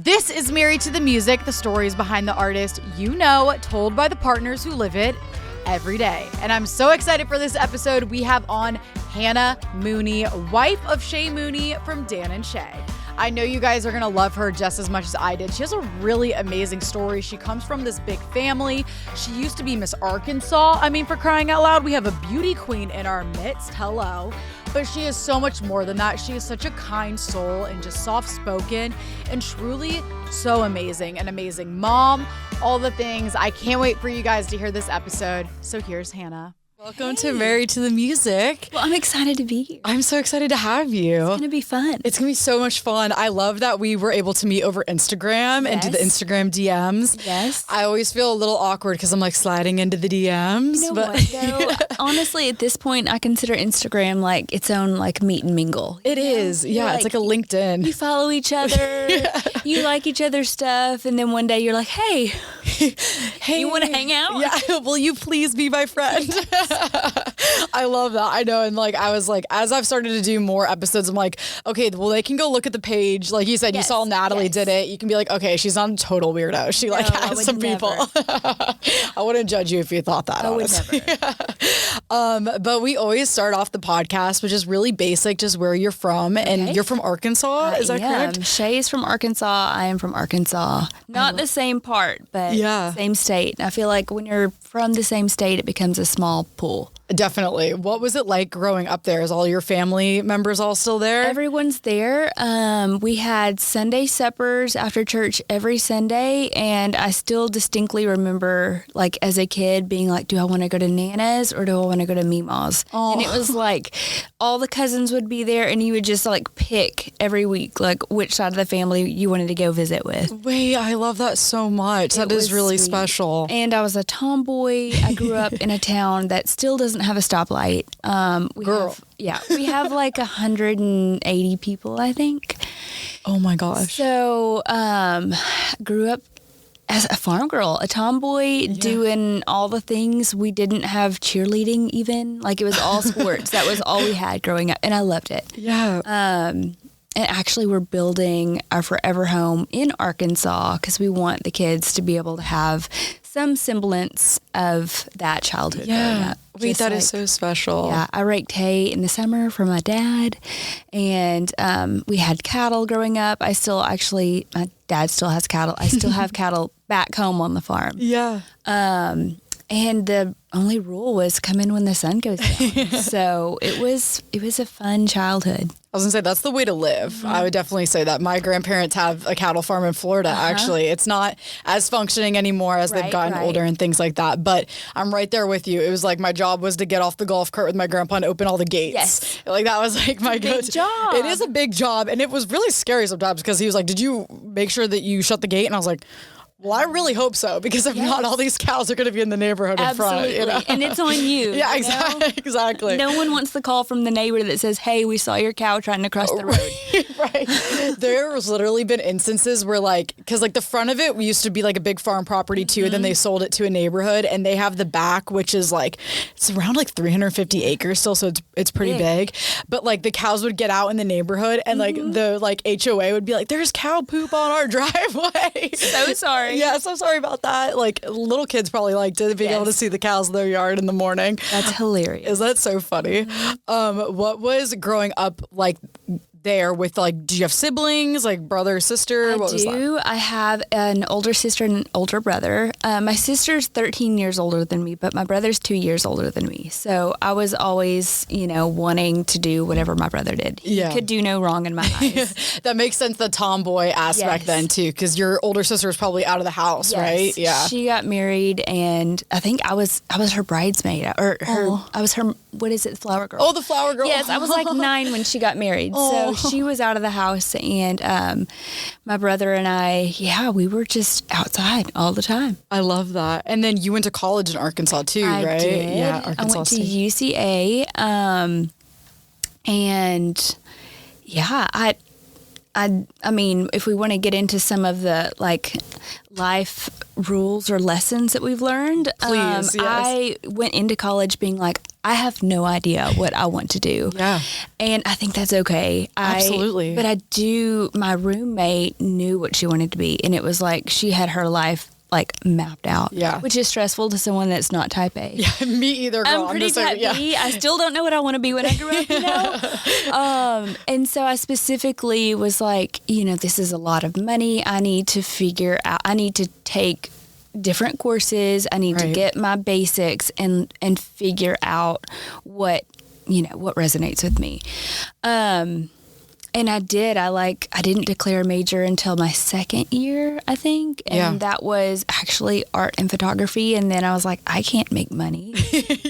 This is Married to the Music, the stories behind the artist you know, told by the partners who live it every day. And I'm so excited for this episode. We have on Hannah Mooney, wife of Shay Mooney from Dan and Shay. I know you guys are going to love her just as much as I did. She has a really amazing story. She comes from this big family. She used to be Miss Arkansas. I mean, for crying out loud, we have a beauty queen in our midst. Hello. But she is so much more than that. She is such a kind soul and just soft-spoken and truly so amazing. An amazing mom, all the things. I can't wait for you guys to hear this episode. So here's Hannah. Welcome to Married to the Music. Well, I'm excited to be here. I'm so excited to have you. It's going to be fun. It's going to be so much fun. I love that we were able to meet over Instagram and do the Instagram DMs. Yes. I always feel a little awkward because I'm like sliding into the DMs. You know what, though? Honestly, at this point, I consider Instagram like its own like meet and mingle. It is. Yeah, it's like a LinkedIn. You follow each other. You like each other's stuff. And then one day you're like, hey, you want to hang out? Yeah. Will you please be my friend? I love that. I know. And like, I was like, as I've started to do more episodes, I'm like, okay, well, they can go look at the page. Like you said, you saw Natalie did it. You can be like, okay, she's not a total weirdo. She like has some people. I wouldn't judge you if you thought that. I would never. But we always start off the podcast, which is really basic, just where you're from. And you're from Arkansas. Is that correct? Shay is from Arkansas. I am from Arkansas. Not the same part, but same state. I feel like when you're from the same state, it becomes a small pool. Definitely. What was it like growing up there? Is all your family members all still there? Everyone's there. We had Sunday suppers after church every Sunday, and I still distinctly remember, like, as a kid being like, do I want to go to Nana's or do I want to go to Mima's? And it was like all the cousins would be there, and you would just like pick every week, like, which side of the family you wanted to go visit with. Wait, I love that so much. That is really special. And I was a tomboy. I grew up in a town that still doesn't have a stoplight. We have like 180 people, I think. Oh my gosh. So grew up as a farm girl, a tomboy, doing all the things. We didn't have cheerleading even. Like, it was all sports. That was all we had growing up, and I loved it. Yeah. And actually, we're building our forever home in Arkansas because we want the kids to be able to have some semblance of that childhood growing up. Wait, that is so special. Yeah, I raked hay in the summer for my dad, and we had cattle growing up. My dad still has cattle. I still have cattle back home on the farm. Yeah. And the only rule was come in when the sun goes down. So it was a fun childhood. I was gonna say, that's the way to live. Mm-hmm. I would definitely say that. My grandparents have a cattle farm in Florida, actually. It's not as functioning anymore as they've gotten older and things like that. But I'm right there with you. It was like my job was to get off the golf cart with my grandpa and open all the gates. Yes. Like, that was like my go-to. Big job. It is a big job. And it was really scary sometimes because he was like, did you make sure that you shut the gate? And I was like, well, I really hope so, because if not, all these cows are going to be in the neighborhood in front. You know? And it's on you. Yeah, exactly. No one wants the call from the neighbor that says, hey, we saw your cow trying to cross the road. Right. There's literally been instances where, like, because like the front of it used to be like a big farm property too, and then they sold it to a neighborhood, and they have the back, which is like, it's around like 350 acres still, so it's pretty big. But like the cows would get out in the neighborhood, and like the like HOA would be like, there's cow poop on our driveway. So sorry. Yeah, so sorry about that. Like, little kids probably like to be able to see the cows in their yard in the morning. That's hilarious. Is that so funny? What was growing up like there with, like, do you have siblings, like brother, sister? I do. I have an older sister and an older brother. My sister's 13 years older than me, but my brother's 2 years older than me. So I was always, wanting to do whatever my brother did. He could do no wrong in my eyes. That makes sense, the tomboy aspect then too, because your older sister was probably out of the house, right? Yeah. She got married, and I think I was her bridesmaid, or I was her, what is it, flower girl? Oh, the flower girl. Yes, I was like 9 when she got married. So she was out of the house, and my brother and I, we were just outside all the time. I love that. And then you went to college in Arkansas too, right? I did. Yeah, Arkansas I went State. to UCA, and I mean, if we want to get into some of the like life rules or lessons that we've learned, Please, yes. I went into college being like, I have no idea what I want to do. Yeah. And I think that's okay. Absolutely. But my roommate knew what she wanted to be. And it was like, she had her life like mapped out. Yeah. Which is stressful to someone that's not type A. Yeah, me either, girl. I'm pretty type B. I still don't know what I want to be when I grow up, you know? And so I specifically was like, this is a lot of money. I need to figure out, I need to take different courses. I need to get my basics and figure out what resonates with me. And I did. I didn't declare a major until my second year, I think. And that was actually art and photography. And then I was like, I can't make money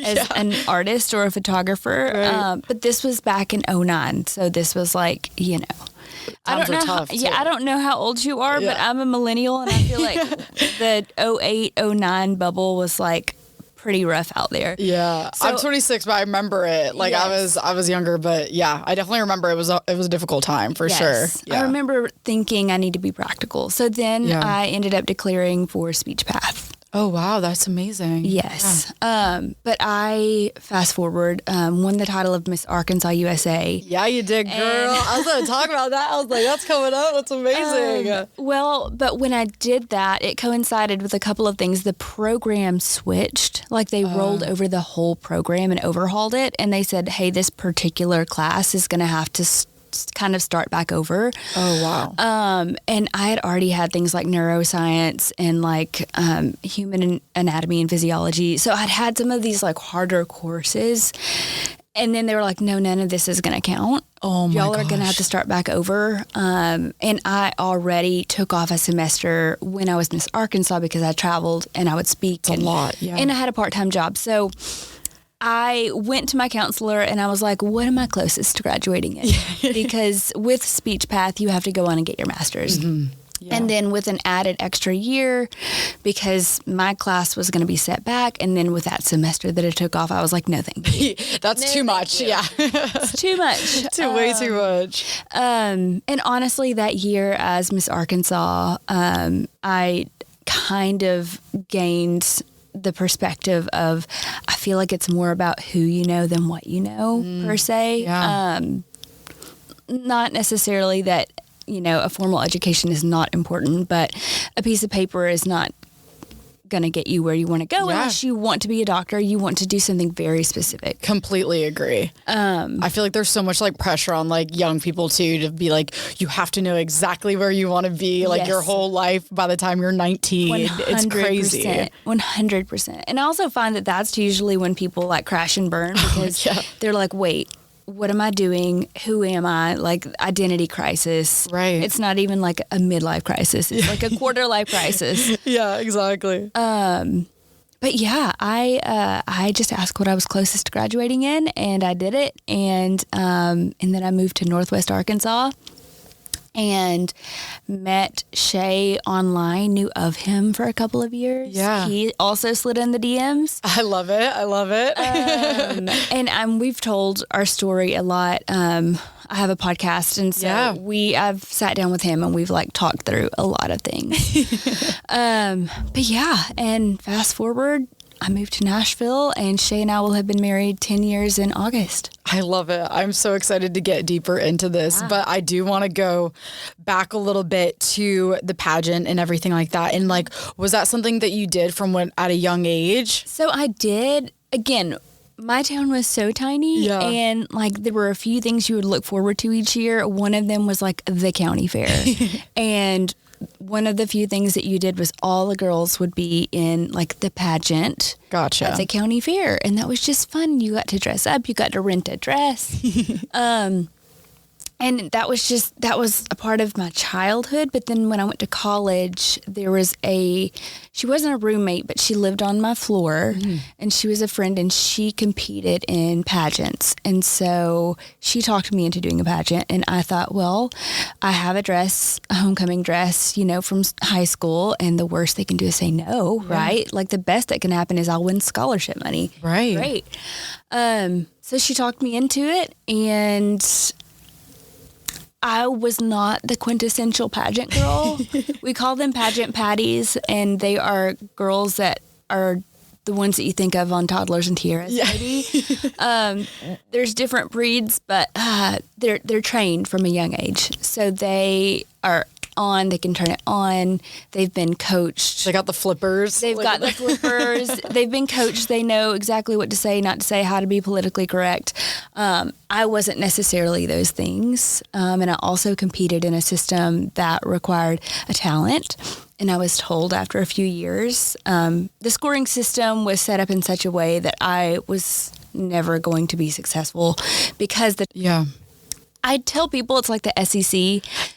as an artist or a photographer. Right. But this was back in 2009. So this was like, I don't know. I don't know how old you are, but I'm a millennial. And I feel like the 2008, 2009 bubble was like pretty rough out there. Yeah. So, I'm 26, but I remember it. Like yes. I was younger, but yeah, I definitely remember it was a difficult time for sure. Yeah. I remember thinking I need to be practical. So then I ended up declaring for speech path. Oh, wow. That's amazing. Yes. Yeah. But I, fast forward, won the title of Miss Arkansas USA. Yeah, you did, girl. I was going to talk about that. I was like, that's coming up. That's amazing. But when I did that, it coincided with a couple of things. The program switched. Like they rolled over the whole program and overhauled it. And they said, hey, this particular class is going to have to kind of start back over. Oh, wow. And I had already had things like neuroscience and like human anatomy and physiology. So I'd had some of these like harder courses. And then they were like, no, none of this is going to count. Oh my Y'all are going to have to start back over. And I already took off a semester when I was Miss Arkansas because I traveled and I would speak. It's a lot, yeah. And I had a part-time job. So I went to my counselor and I was like, what am I closest to graduating in? Because with speech path, you have to go on and get your master's. Mm-hmm. Yeah. And then with an added extra year, because my class was going to be set back. And then with that semester that it took off, I was like, no, thank you. That's too much. Yeah. It's too much. Way too much. And honestly, that year as Miss Arkansas, I kind of gained the perspective of, I feel like it's more about who you know than what you know, per se. Yeah. Not necessarily that, a formal education is not important, but a piece of paper is not going to get you where you want to go unless you want to be a doctor. You want to do something very specific. Completely agree. I feel like there's so much like pressure on like young people too to be like, you have to know exactly where you want to be like your whole life by the time you're 19. 100%, it's crazy. 100%. And I also find that that's usually when people like crash and burn because they're like, wait, what am I doing? Who am I? Like identity crisis. Right. It's not even like a midlife crisis. It's like a quarter life crisis. Yeah, exactly. But yeah, I just asked what I was closest to graduating in, and I did it. And then I moved to Northwest Arkansas and met Shay online, knew of him for a couple of years. Yeah. He also slid in the DMs. I love it. And we've told our story a lot. I have a podcast, and so I've sat down with him and we've like talked through a lot of things. But yeah, and fast forward, I moved to Nashville, and Shay and I will have been married 10 years in August. I love it. I'm so excited to get deeper into this, but I do want to go back a little bit to the pageant and everything like that. And like, was that something that you did from at a young age? So I did. Again, my town was so tiny, and like there were a few things you would look forward to each year. One of them was like the county fair. And one of the few things that you did was all the girls would be in like the pageant. Gotcha. At the county fair. And that was just fun. You got to dress up. You got to rent a dress. And that was a part of my childhood. But then when I went to college, she wasn't a roommate, but she lived on my floor, and she was a friend, and she competed in pageants. And so she talked me into doing a pageant, and I thought, well, I have a homecoming dress, from high school, and the worst they can do is say no, right? Like the best that can happen is I'll win scholarship money. Right. Great. So she talked me into it, and I was not the quintessential pageant girl. We call them pageant patties, and they are girls that are the ones that you think of on Toddlers and Tiaras, maybe. There's different breeds, but they're trained from a young age. So they are on, they can turn it on. They've been coached. They got the flippers. They've got the flippers. They've been coached. They know exactly what to say, not to say, how to be politically correct. I wasn't necessarily those things. And I also competed in a system that required a talent. And I was told after a few years, the scoring system was set up in such a way that I was never going to be successful because I tell people it's like the SEC.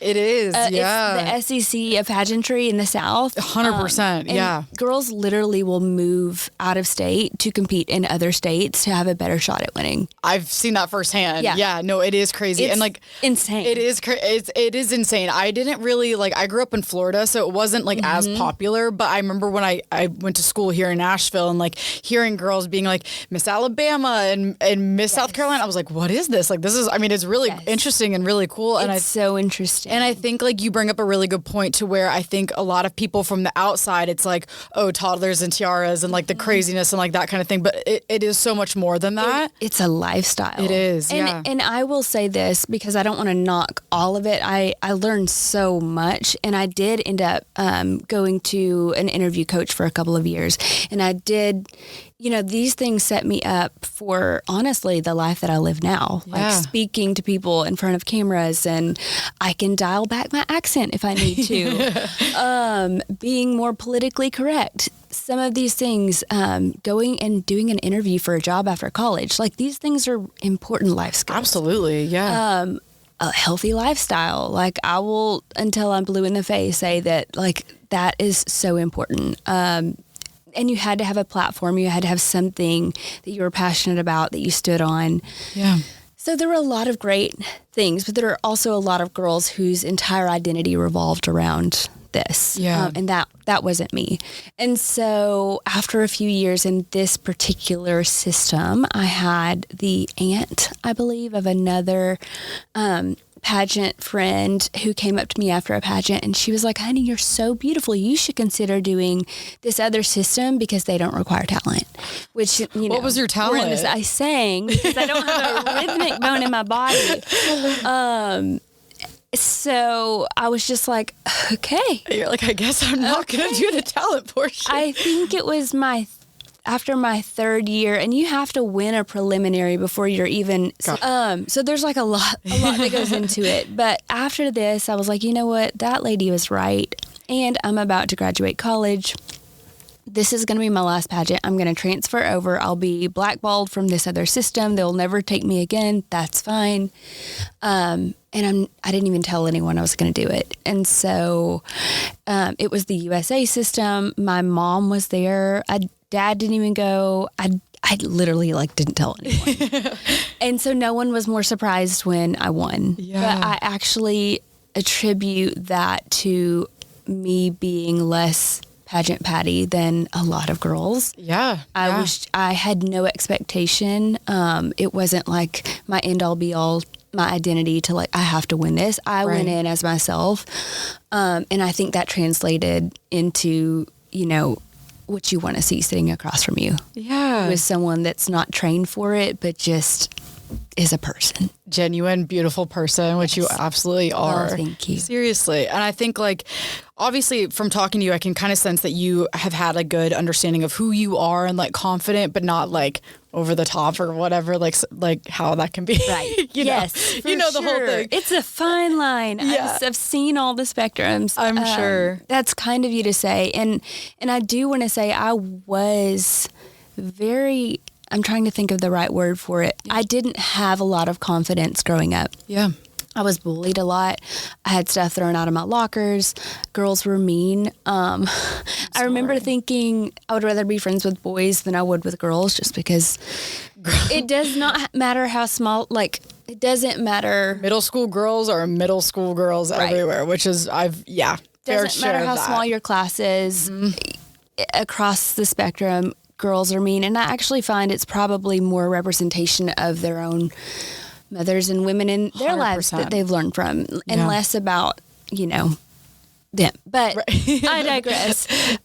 It is, yeah. It's the SEC of pageantry in the South. 100%, yeah. Girls literally will move out of state to compete in other states to have a better shot at winning. I've seen that firsthand. Yeah, no, it is crazy. It's and like insane. It is insane. I didn't really, like, I grew up in Florida, so it wasn't like as popular, but I remember when I went to school here in Nashville and like hearing girls being like Miss Alabama and Miss South Carolina, I was like, what is this? Like, this is, I mean, it's really interesting and really cool. And it's so interesting. And I think like you bring up a really good point to where I think a lot of people from the outside, it's like, oh, toddlers and tiaras and like the craziness and like that kind of thing. But it is so much more than that. It's a lifestyle. It is, yeah. And I will say this because I don't want to knock all of it. I learned so much, and I did end up going to an interview coach for a couple of years. And I did, you know, these things set me up for, honestly, the life that I live now. Yeah. Like speaking to people in front of cameras, and I can dial back my accent if I need to. Being more politically correct. Some of these things, going and doing an interview for a job after college, like these things are important life skills. Absolutely, yeah. A healthy lifestyle. Like I will, until I'm blue in the face, say that like that is so important. And you had to have a platform. You had to have something that you were passionate about that you stood on. Yeah. So there were a lot of great things, but there are also a lot of girls whose entire identity revolved around this. Yeah. And that wasn't me. And so after a few years in this particular system, I had the aunt, I believe, of another pageant friend who came up to me after a pageant, and she was like, honey, you're so beautiful. You should consider doing this other system because they don't require talent. Which, you know. What was your talent? I sang because I don't have a rhythmic bone in my body. So I was just like, okay. You're like, I guess I'm not going to do the talent portion. I think it was after my third year, and you have to win a preliminary before you're even, so there's like a lot that goes into it. But after this, I was like, you know what? That lady was right. And I'm about to graduate college. This is going to be my last pageant. I'm going to transfer over. I'll be blackballed from this other system. They'll never take me again. That's fine. And I didn't even tell anyone I was going to do it. And so it was the USA system. My mom was there. Dad didn't even go. I literally didn't tell anyone. And so no one was more surprised when I won. Yeah. But I actually attribute that to me being less pageant Patty than a lot of girls. Yeah. I had no expectation. It wasn't like my end all be all, my identity to I have to win this. I went in as myself. And I think that translated into, what you want to see sitting across from you. Yeah. With someone that's not trained for it, but just is a person. Genuine, beautiful person, which you absolutely are. Oh, thank you. Seriously. And I think obviously from talking to you, I can kind of sense that you have had a good understanding of who you are and confident, but not over the top or whatever, like how that can be. Right. Yes. The whole thing. It's a fine line. Yeah. I've seen all the spectrums. I'm sure. That's kind of you to say. And I do want to say I was very, I'm trying to think of the right word for it. I didn't have a lot of confidence growing up. Yeah. I was bullied a lot. I had stuff thrown out of my lockers. Girls were mean. I remember thinking I would rather be friends with boys than I would with girls, just because it does not matter how small, it doesn't matter. Middle school girls are middle school girls everywhere, which is, doesn't matter how small your class is. Across the spectrum, girls are mean. And I actually find it's probably more representation of their own mothers and women in their lives 100%. that they've learned from, and less about, them. But I digress.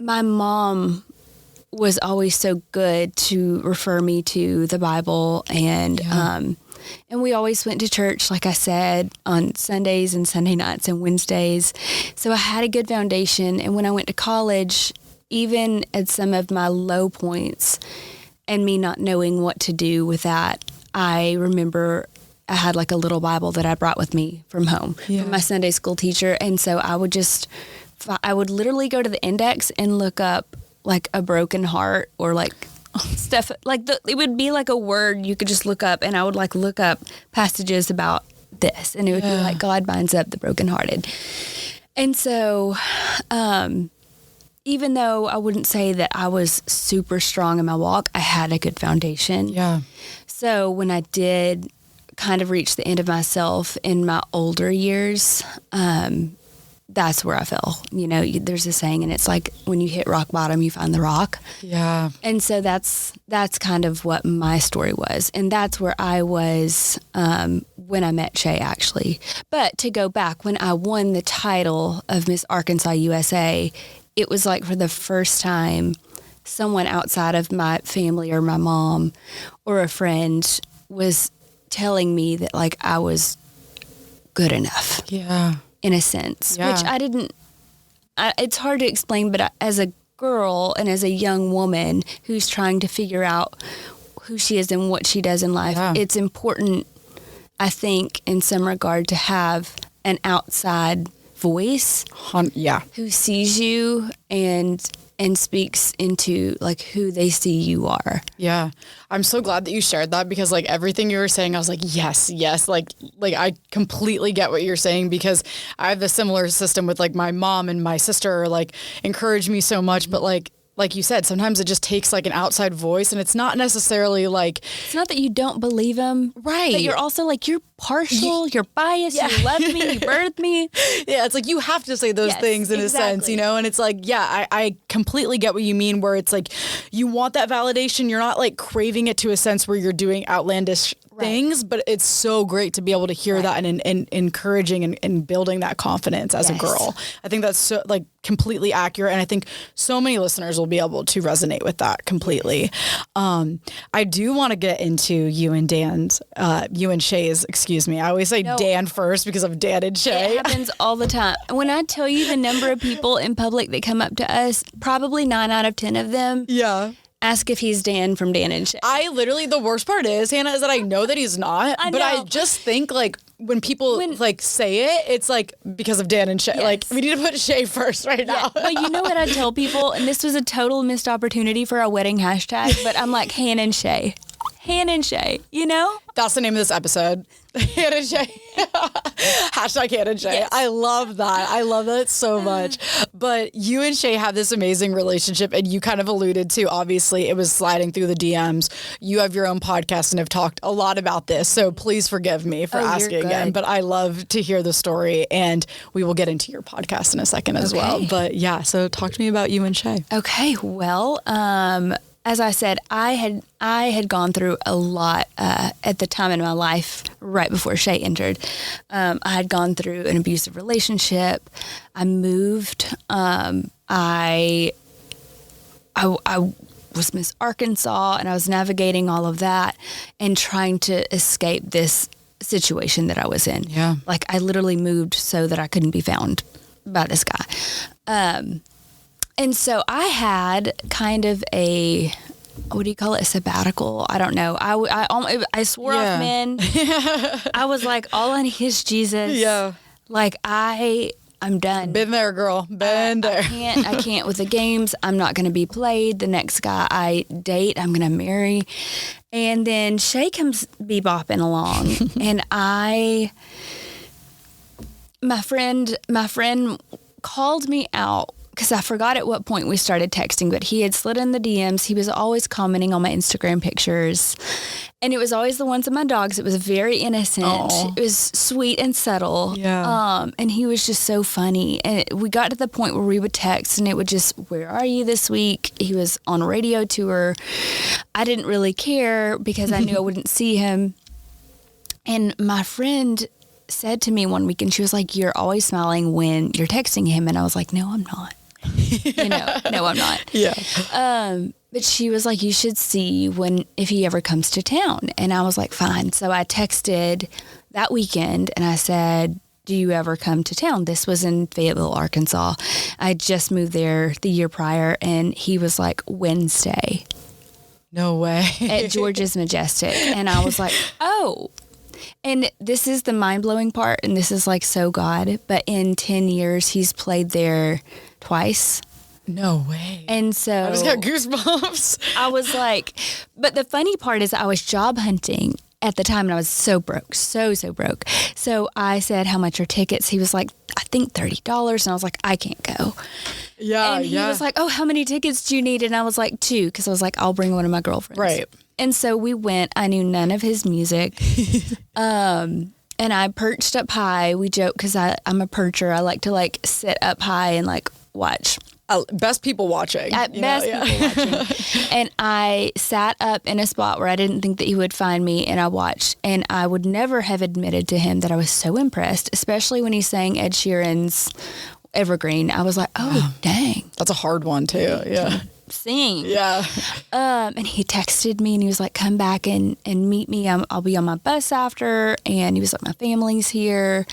My mom was always so good to refer me to the Bible, and we always went to church, like I said, on Sundays and Sunday nights and Wednesdays. So I had a good foundation. And when I went to college, even at some of my low points and me not knowing what to do with that, I remember I had like a little Bible that I brought with me from home from my Sunday school teacher. And so I would literally go to the index and look up like a broken heart or like stuff like it would be like a word you could just look up, and I would like look up passages about this, and it would be like God binds up the brokenhearted. And so even though I wouldn't say that I was super strong in my walk, I had a good foundation. Yeah. So when I did kind of reach the end of myself in my older years, that's where I fell. There's a saying, and it's like, when you hit rock bottom, you find the rock. Yeah. And so that's kind of what my story was. And that's where I was when I met Shay, actually. But to go back, when I won the title of Miss Arkansas USA, it was like for the first time, someone outside of my family or my mom or a friend was telling me that like I was good enough. Yeah. In a sense, which I didn't, it's hard to explain, but as a girl and as a young woman who's trying to figure out who she is and what she does in life, it's important, I think, in some regard, to have an outside voice who sees you and speaks into like who they see you are. Yeah. I'm so glad that you shared that, because like everything you were saying, I was like, yes. Like I completely get what you're saying, because I have the similar system with like my mom and my sister like encourage me so much, but like you said, sometimes it just takes like an outside voice, and it's not necessarily like, it's not that you don't believe them, right? But you're also like, you're partial, you're biased, you love me, you birthed me. Yeah, it's like you have to say those things in a sense, and it's like, I completely get what you mean, where it's like you want that validation. You're not like craving it to a sense where you're doing outlandish things, but it's so great to be able to hear that and encouraging and building that confidence as a girl. I think that's so like completely accurate, and I think so many listeners will be able to resonate with that completely. I do want to get into you and Shay's, excuse me. I always say Dan first because of Dan and Shay. It happens all the time. When I tell you the number of people in public that come up to us, probably 9 out of 10 of them ask if he's Dan from Dan and Shay. I literally, the worst part is, Hannah, is that I know that he's not, but I just think like when people like say it, it's like because of Dan and Shay. Yes. Like we need to put Shay first now. But you know what I tell people, and this was a total missed opportunity for our wedding hashtag, but I'm like, Hannah and Shay. Hannah and Shay, That's the name of this episode. Hannah and Shay. Hashtag Hannah and Shay. Yes. I love that. I love that so much. But you and Shay have this amazing relationship, and you kind of alluded to, obviously, it was sliding through the DMs. You have your own podcast and have talked a lot about this, so please forgive me for asking again. But I love to hear the story, and we will get into your podcast in a second as well. But so talk to me about you and Shay. Okay, well, as I said, I had gone through a lot at the time in my life right before Shay entered. I had gone through an abusive relationship. I moved. I was Miss Arkansas, and I was navigating all of that and trying to escape this situation that I was in. Yeah. Like I literally moved so that I couldn't be found by this guy. And so I had kind of a, what do you call it? A sabbatical? I don't know. I swore off men. I was like, all I need is Jesus. Yeah. Like I'm done. Been there, girl. Been there. I can't with the games. I'm not going to be played. The next guy I date, I'm going to marry. And then Shay comes bebopping along, and my friend called me out because I forgot at what point we started texting, but he had slid in the DMs. He was always commenting on my Instagram pictures. And it was always the ones of my dogs. It was very innocent. Aww. It was sweet and subtle. Yeah. And he was just so funny. And we got to the point where we would text and it would just, where are you this week? He was on a radio tour. I didn't really care because I knew I wouldn't see him. And my friend said to me one week, and she was like, you're always smiling when you're texting him. And I was like, no, I'm not. No, I'm not. Yeah. But she was like, you should see if he ever comes to town. And I was like, fine. So I texted that weekend and I said, do you ever come to town? This was in Fayetteville, Arkansas. I had just moved there the year prior. And he was like, Wednesday. No way. At George's Majestic. And I was like, oh. And this is the mind-blowing part, and this is like so God, but in 10 years, he's played there twice. No way. And so I just got goosebumps. I was like, but the funny part is I was job hunting at the time, and I was so broke, so broke. So I said, how much are tickets? He was like, I think $30. And I was like, I can't go. Yeah, and he was like, oh, how many tickets do you need? And I was like, 2, because I was like, I'll bring one of my girlfriends. Right. And so we went. I knew none of his music. And I perched up high. We joke because I'm a percher. I like to like sit up high and like watch. Best people watching. People watching. And I sat up in a spot where I didn't think that he would find me, and I watched. And I would never have admitted to him that I was so impressed, especially when he sang Ed Sheeran's Evergreen. I was like, oh, dang. That's a hard one too. Yeah. Sing. Yeah. And he texted me and he was like, come back and meet me. I'll be on my bus after. And he was like, my family's here.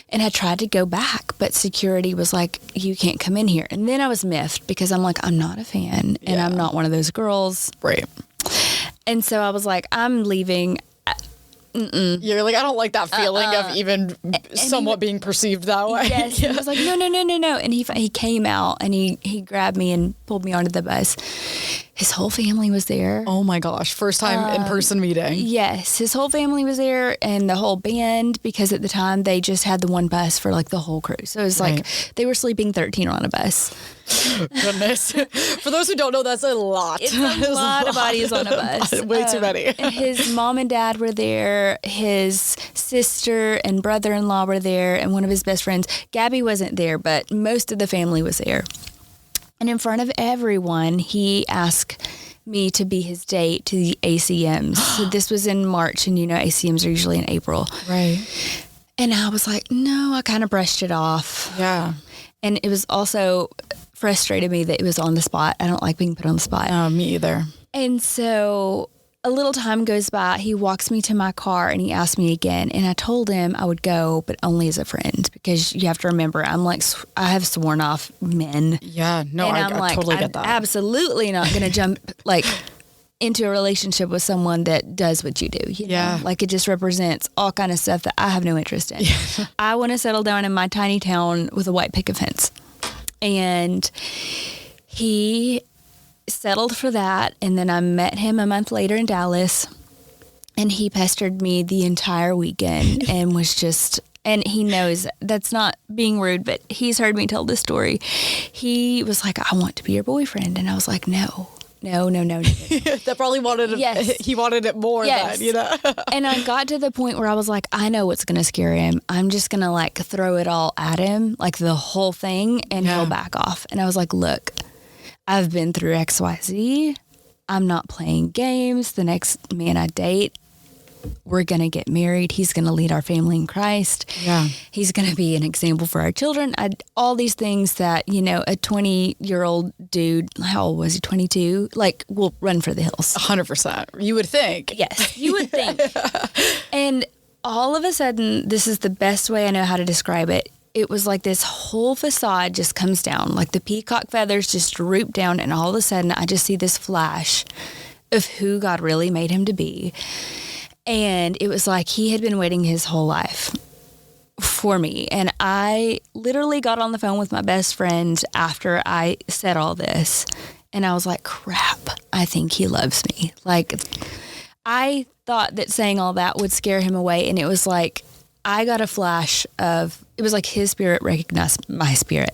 And I tried to go back, but security was like, you can't come in here. And then I was miffed because I'm like, I'm not a fan and I'm not one of those girls. Right. And so I was like, I'm leaving. You're like, I don't like that feeling of even somewhat being perceived that way. Yes. Yeah. He was like, no. And he came out and he grabbed me and pulled me onto the bus. His whole family was there. Oh my gosh. First time in-person meeting. Yes. His whole family was there and the whole band, because at the time they just had the one bus for like the whole crew. So it was like they were sleeping 13 on a bus. Goodness. For those who don't know, that's a lot. It's a lot of bodies on a bus. Way too many. His mom and dad were there. His sister and brother-in-law were there, and one of his best friends. Gabby wasn't there, but most of the family was there. And in front of everyone, he asked me to be his date to the ACMs. So this was in March, and ACMs are usually in April. Right. And I was like, no, I kind of brushed it off. Yeah. And it was also frustrated me that it was on the spot. I don't like being put on the spot. Me either. And so a little time goes by. He walks me to my car and he asked me again. And I told him I would go, but only as a friend, because you have to remember, I'm like, I have sworn off men. Yeah. No, and I totally get that. I'm absolutely not going to jump like into a relationship with someone that does what you do. You know? Like it just represents all kind of stuff that I have no interest in. Yeah. I want to settle down in my tiny town with a white picket fence. And he settled for that. And then I met him a month later in Dallas, and he pestered me the entire weekend and was just, and he knows that's not being rude, but he's heard me tell this story. He was like, I want to be your boyfriend. And I was like, no. That probably wanted it. Yes. He wanted it more than, And I got to the point where I was like, I know what's going to scare him. I'm just going to like throw it all at him, like the whole thing, and he'll back off. And I was like, look, I've been through XYZ. I'm not playing games. The next man I date, we're going to get married. He's going to lead our family in Christ. Yeah. He's going to be an example for our children. All these things that, a 20-year-old dude, how old was he, 22, like will run for the hills. 100%. You would think. Yes, you would think. And all of a sudden, this is the best way I know how to describe it. It was like this whole facade just comes down, like the peacock feathers just droop down, and all of a sudden I just see this flash of who God really made him to be. And it was like he had been waiting his whole life for me. And I literally got on the phone with my best friend after I said all this. And I was like, crap, I think he loves me. Like, I thought that saying all that would scare him away. And it was like, I got a flash of, it was like his spirit recognized my spirit.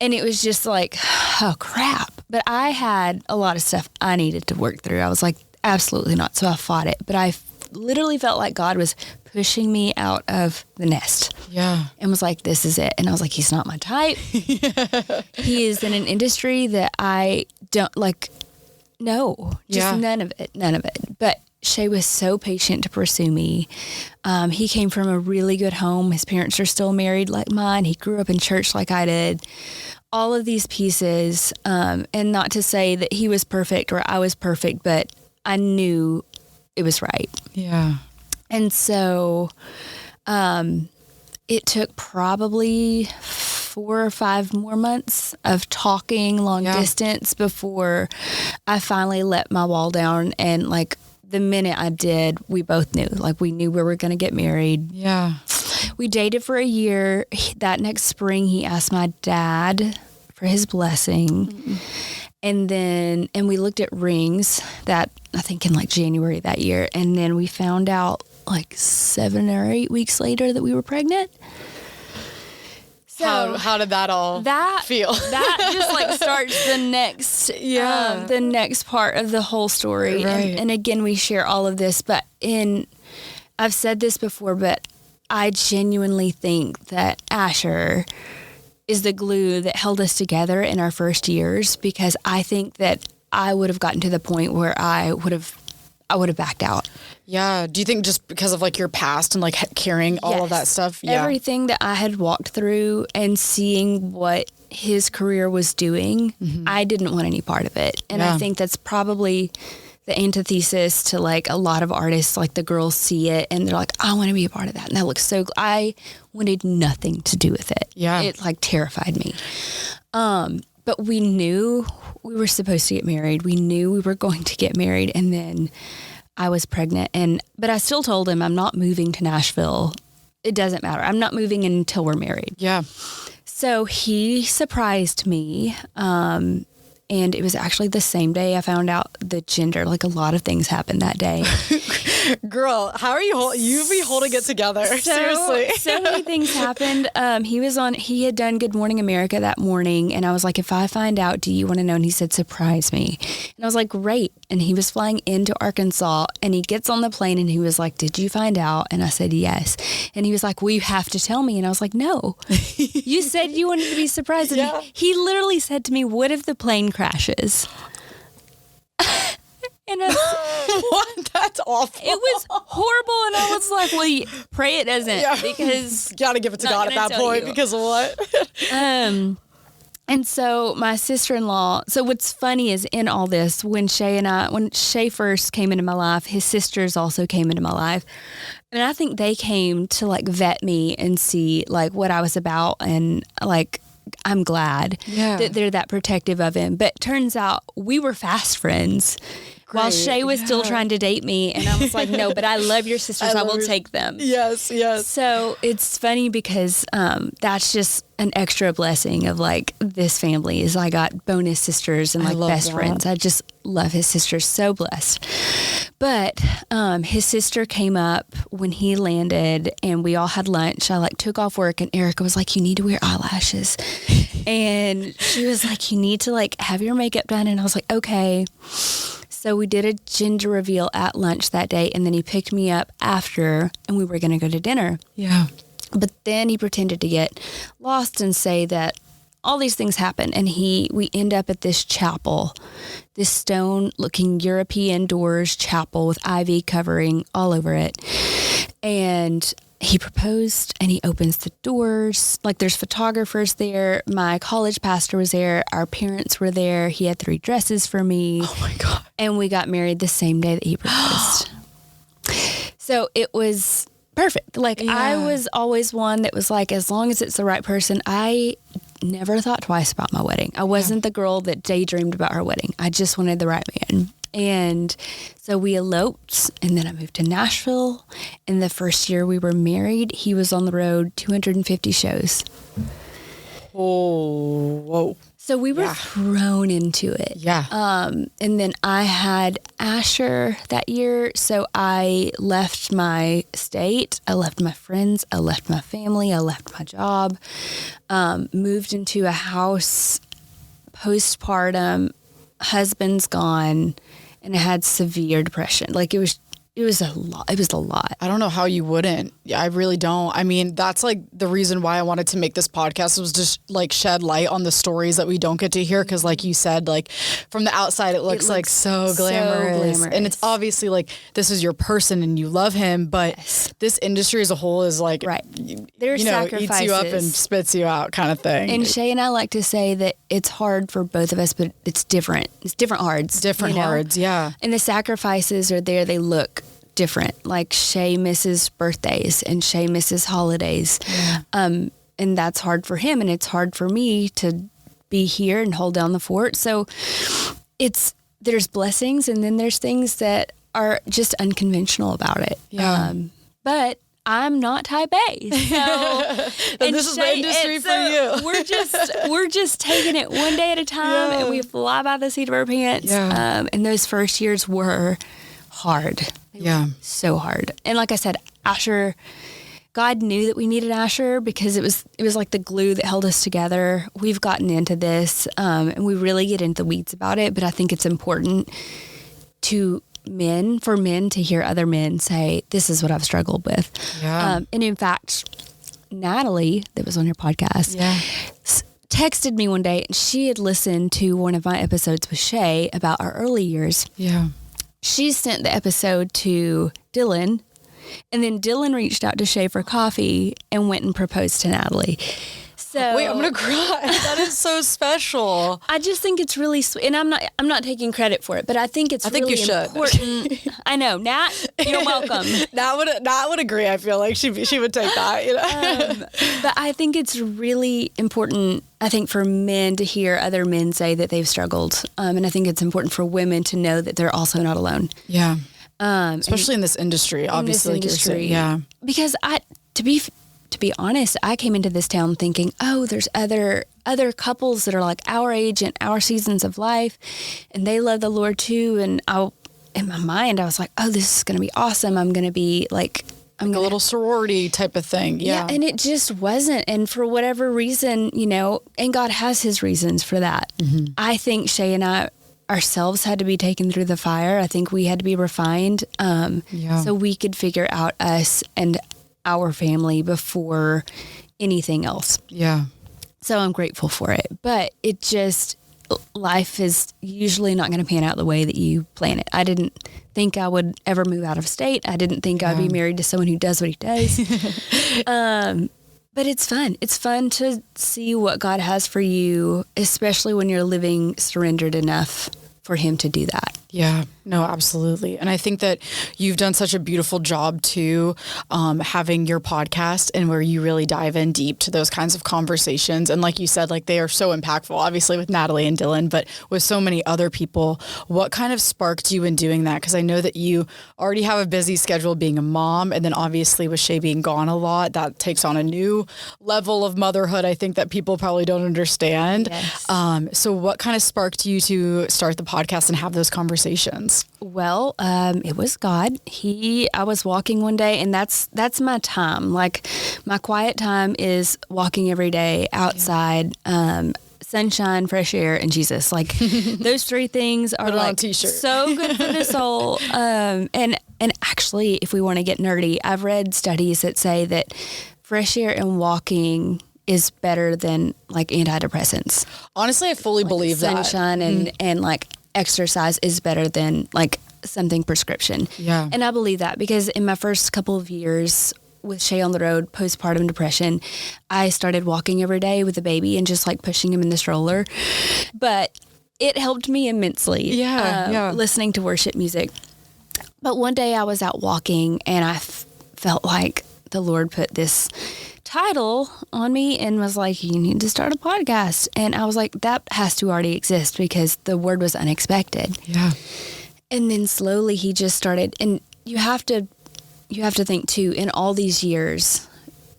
And it was just like, oh, crap. But I had a lot of stuff I needed to work through. I was like, absolutely not. So I fought it. But I literally felt like God was pushing me out of the nest. Yeah. And was like, this is it. And I was like, he's not my type. He is in an industry that I don't like. No, just none of it. But Shay was so patient to pursue me. He came from a really good home. His parents are still married like mine. He grew up in church like I did. All of these pieces, and not to say that he was perfect or I was perfect, but I knew it was right. Yeah. And so it took probably 4 or 5 more months of talking long distance before I finally let my wall down. And like the minute I did, we both knew, like we knew we were going to get married. Yeah. We dated for a year. That next spring, he asked my dad for his blessing. Mm-hmm. And we looked at rings that I think in like January that year. And then we found out like 7 or 8 weeks later that we were pregnant. So how did that all feel? That just like starts the next part of the whole story. Right. And again, we share all of this, but I've said this before, but I genuinely think that Asher is the glue that held us together in our first years, because I think that I would have gotten to the point where I would have backed out. Yeah. Do you think just because of like your past and like carrying all of that stuff? Yeah. Everything that I had walked through and seeing what his career was doing, I didn't want any part of it. And I think that's probably the antithesis to like a lot of artists. Like the girls see it and they're like, I want to be a part of that. And that looks so, I wanted nothing to do with it. Yeah. It like terrified me. But we knew we were supposed to get married. We knew we were going to get married. And then I was pregnant. But I still told him, I'm not moving to Nashville. It doesn't matter. I'm not moving until we're married. Yeah. So he surprised me. And it was actually the same day I found out the gender. Like a lot of things happened that day. Girl, how are you? You be holding it together. Seriously. So many things happened. He had done Good Morning America that morning. And I was like, if I find out, do you want to know? And he said, surprise me. And I was like, great. And he was flying into Arkansas and he gets on the plane and he was like, did you find out? And I said, yes. And he was like, well, you have to tell me. And I was like, no, you said you wanted to be surprised. And he literally said to me, what if the plane crashes? And what? That's awful. It was horrible. And I was like, well, pray it doesn't, because gotta give it to God at that point, because of what? And so my sister-in-law, so what's funny is in all this, when Shay first came into my life, his sisters also came into my life. And I think they came to like vet me and see like what I was about. And like, I'm glad that they're that protective of him. But turns out we were fast friends. Great. While Shay was still trying to date me. And I was like, no, but I love your sisters. I will take them. Yes, yes. So it's funny because that's just an extra blessing of like this family is I got bonus sisters and like best friends. I just love his sisters. So blessed. But his sister came up when he landed and we all had lunch. I like took off work and Erica was like, you need to wear eyelashes. And she was like, you need to like have your makeup done. And I was like, okay. So we did a gender reveal at lunch that day, and then he picked me up after, and we were going to go to dinner. Yeah. But then he pretended to get lost and say that all these things happen, and we end up at this chapel, this stone-looking European doors chapel with ivy covering all over it. And he proposed and he opens the doors. Like there's photographers there. My college pastor was there. Our parents were there. He had 3 dresses for me. Oh my God. And we got married the same day that he proposed. So it was perfect. Like I was always one that was like, as long as it's the right person, I never thought twice about my wedding. I wasn't the girl that daydreamed about her wedding. I just wanted the right man. And so we eloped, and then I moved to Nashville. And the first year we were married, he was on the road 250 shows. Oh, whoa. So we were thrown into it. Yeah. And then I had Asher that year. So I left my state. I left my friends. I left my family. I left my job. Moved into a house postpartum. Husband's gone. And I had severe depression. Like it was a lot. It was a lot. I don't know how you wouldn't. Yeah, I really don't. I mean, that's like the reason why I wanted to make this podcast, was just like shed light on the stories that we don't get to hear. Cause like you said, like from the outside, it looks like so glamorous. And it's obviously like, this is your person and you love him, but this industry as a whole is like, There's sacrifices. Eats you up and spits you out kind of thing. And Shay and I like to say that it's hard for both of us, but it's different. It's different hards. Different hards, yeah. And the sacrifices are there. They look different. Like Shay misses birthdays and Shay misses holidays. Yeah. And that's hard for him. And it's hard for me to be here and hold down the fort. So there's blessings and then there's things that are just unconventional about it. Yeah. But I'm not Type A. So, and this is the industry for you. we're just taking it one day at a time and we fly by the seat of our pants. Yeah. And those first years were hard. So hard. And like I said, Asher, God knew that we needed Asher because it was like the glue that held us together. We've gotten into this and we really get into the weeds about it, but I think it's important for men to hear other men say, this is what I've struggled with. Yeah. And in fact, Natalie, that was on your podcast, texted me one day and she had listened to one of my episodes with Shay about our early years. Yeah. She sent the episode to Dylan, and then Dylan reached out to Shay for coffee and went and proposed to Natalie. So wait, I'm gonna cry. That is so special. I just think it's really sweet, and I'm not taking credit for it, but I think it's really important. I know, Nat, you're welcome. Nat would agree. I feel like she would take that. You know, but I think it's really important. I think for men to hear other men say that they've struggled, and I think it's important for women to know that they're also not alone. Yeah. Especially in this industry, obviously. In this industry, yeah. Because to be honest, I came into this town thinking, oh, there's other couples that are like our age and our seasons of life, and they love the Lord too. And in my mind, I was like, oh, this is going to be awesome. I'm going to be like, a little sorority type of thing. Yeah. And it just wasn't. And for whatever reason, and God has his reasons for that. Mm-hmm. I think Shay and I ourselves had to be taken through the fire. I think we had to be refined so we could figure out us and our family before anything else. Yeah. So I'm grateful for it. But life is usually not going to pan out the way that you plan it. I didn't think I would ever move out of state. I didn't think I'd be married to someone who does what he does. But it's fun. It's fun to see what God has for you, especially when you're living surrendered enough for him to do that. Yeah, no, absolutely. And I think that you've done such a beautiful job too, having your podcast and where you really dive in deep to those kinds of conversations. And like you said, like they are so impactful, obviously with Natalie and Dylan, but with so many other people. What kind of sparked you in doing that? Because I know that you already have a busy schedule being a mom. And then obviously with Shay being gone a lot, that takes on a new level of motherhood, I think that people probably don't understand. Yes. So what kind of sparked you to start the podcast and have those conversations? Well, it was God. I was walking one day, and that's my time. Like my quiet time is walking every day outside, sunshine, fresh air, and Jesus. Like those three things are like so good for the soul. And actually, if we want to get nerdy, I've read studies that say that fresh air and walking is better than like antidepressants. Honestly, I fully believe that. Sunshine and like exercise is better than like something prescription. Yeah. And I believe that because in my first couple of years with Shay on the road, postpartum depression, I started walking every day with the baby and just like pushing him in the stroller. But it helped me immensely. Listening to worship music. But one day I was out walking and I felt like the Lord put this title on me and was like, you need to start a podcast. And I was like, that has to already exist because the word was unexpected. Yeah. And then slowly he just started, and you have to think too, in all these years,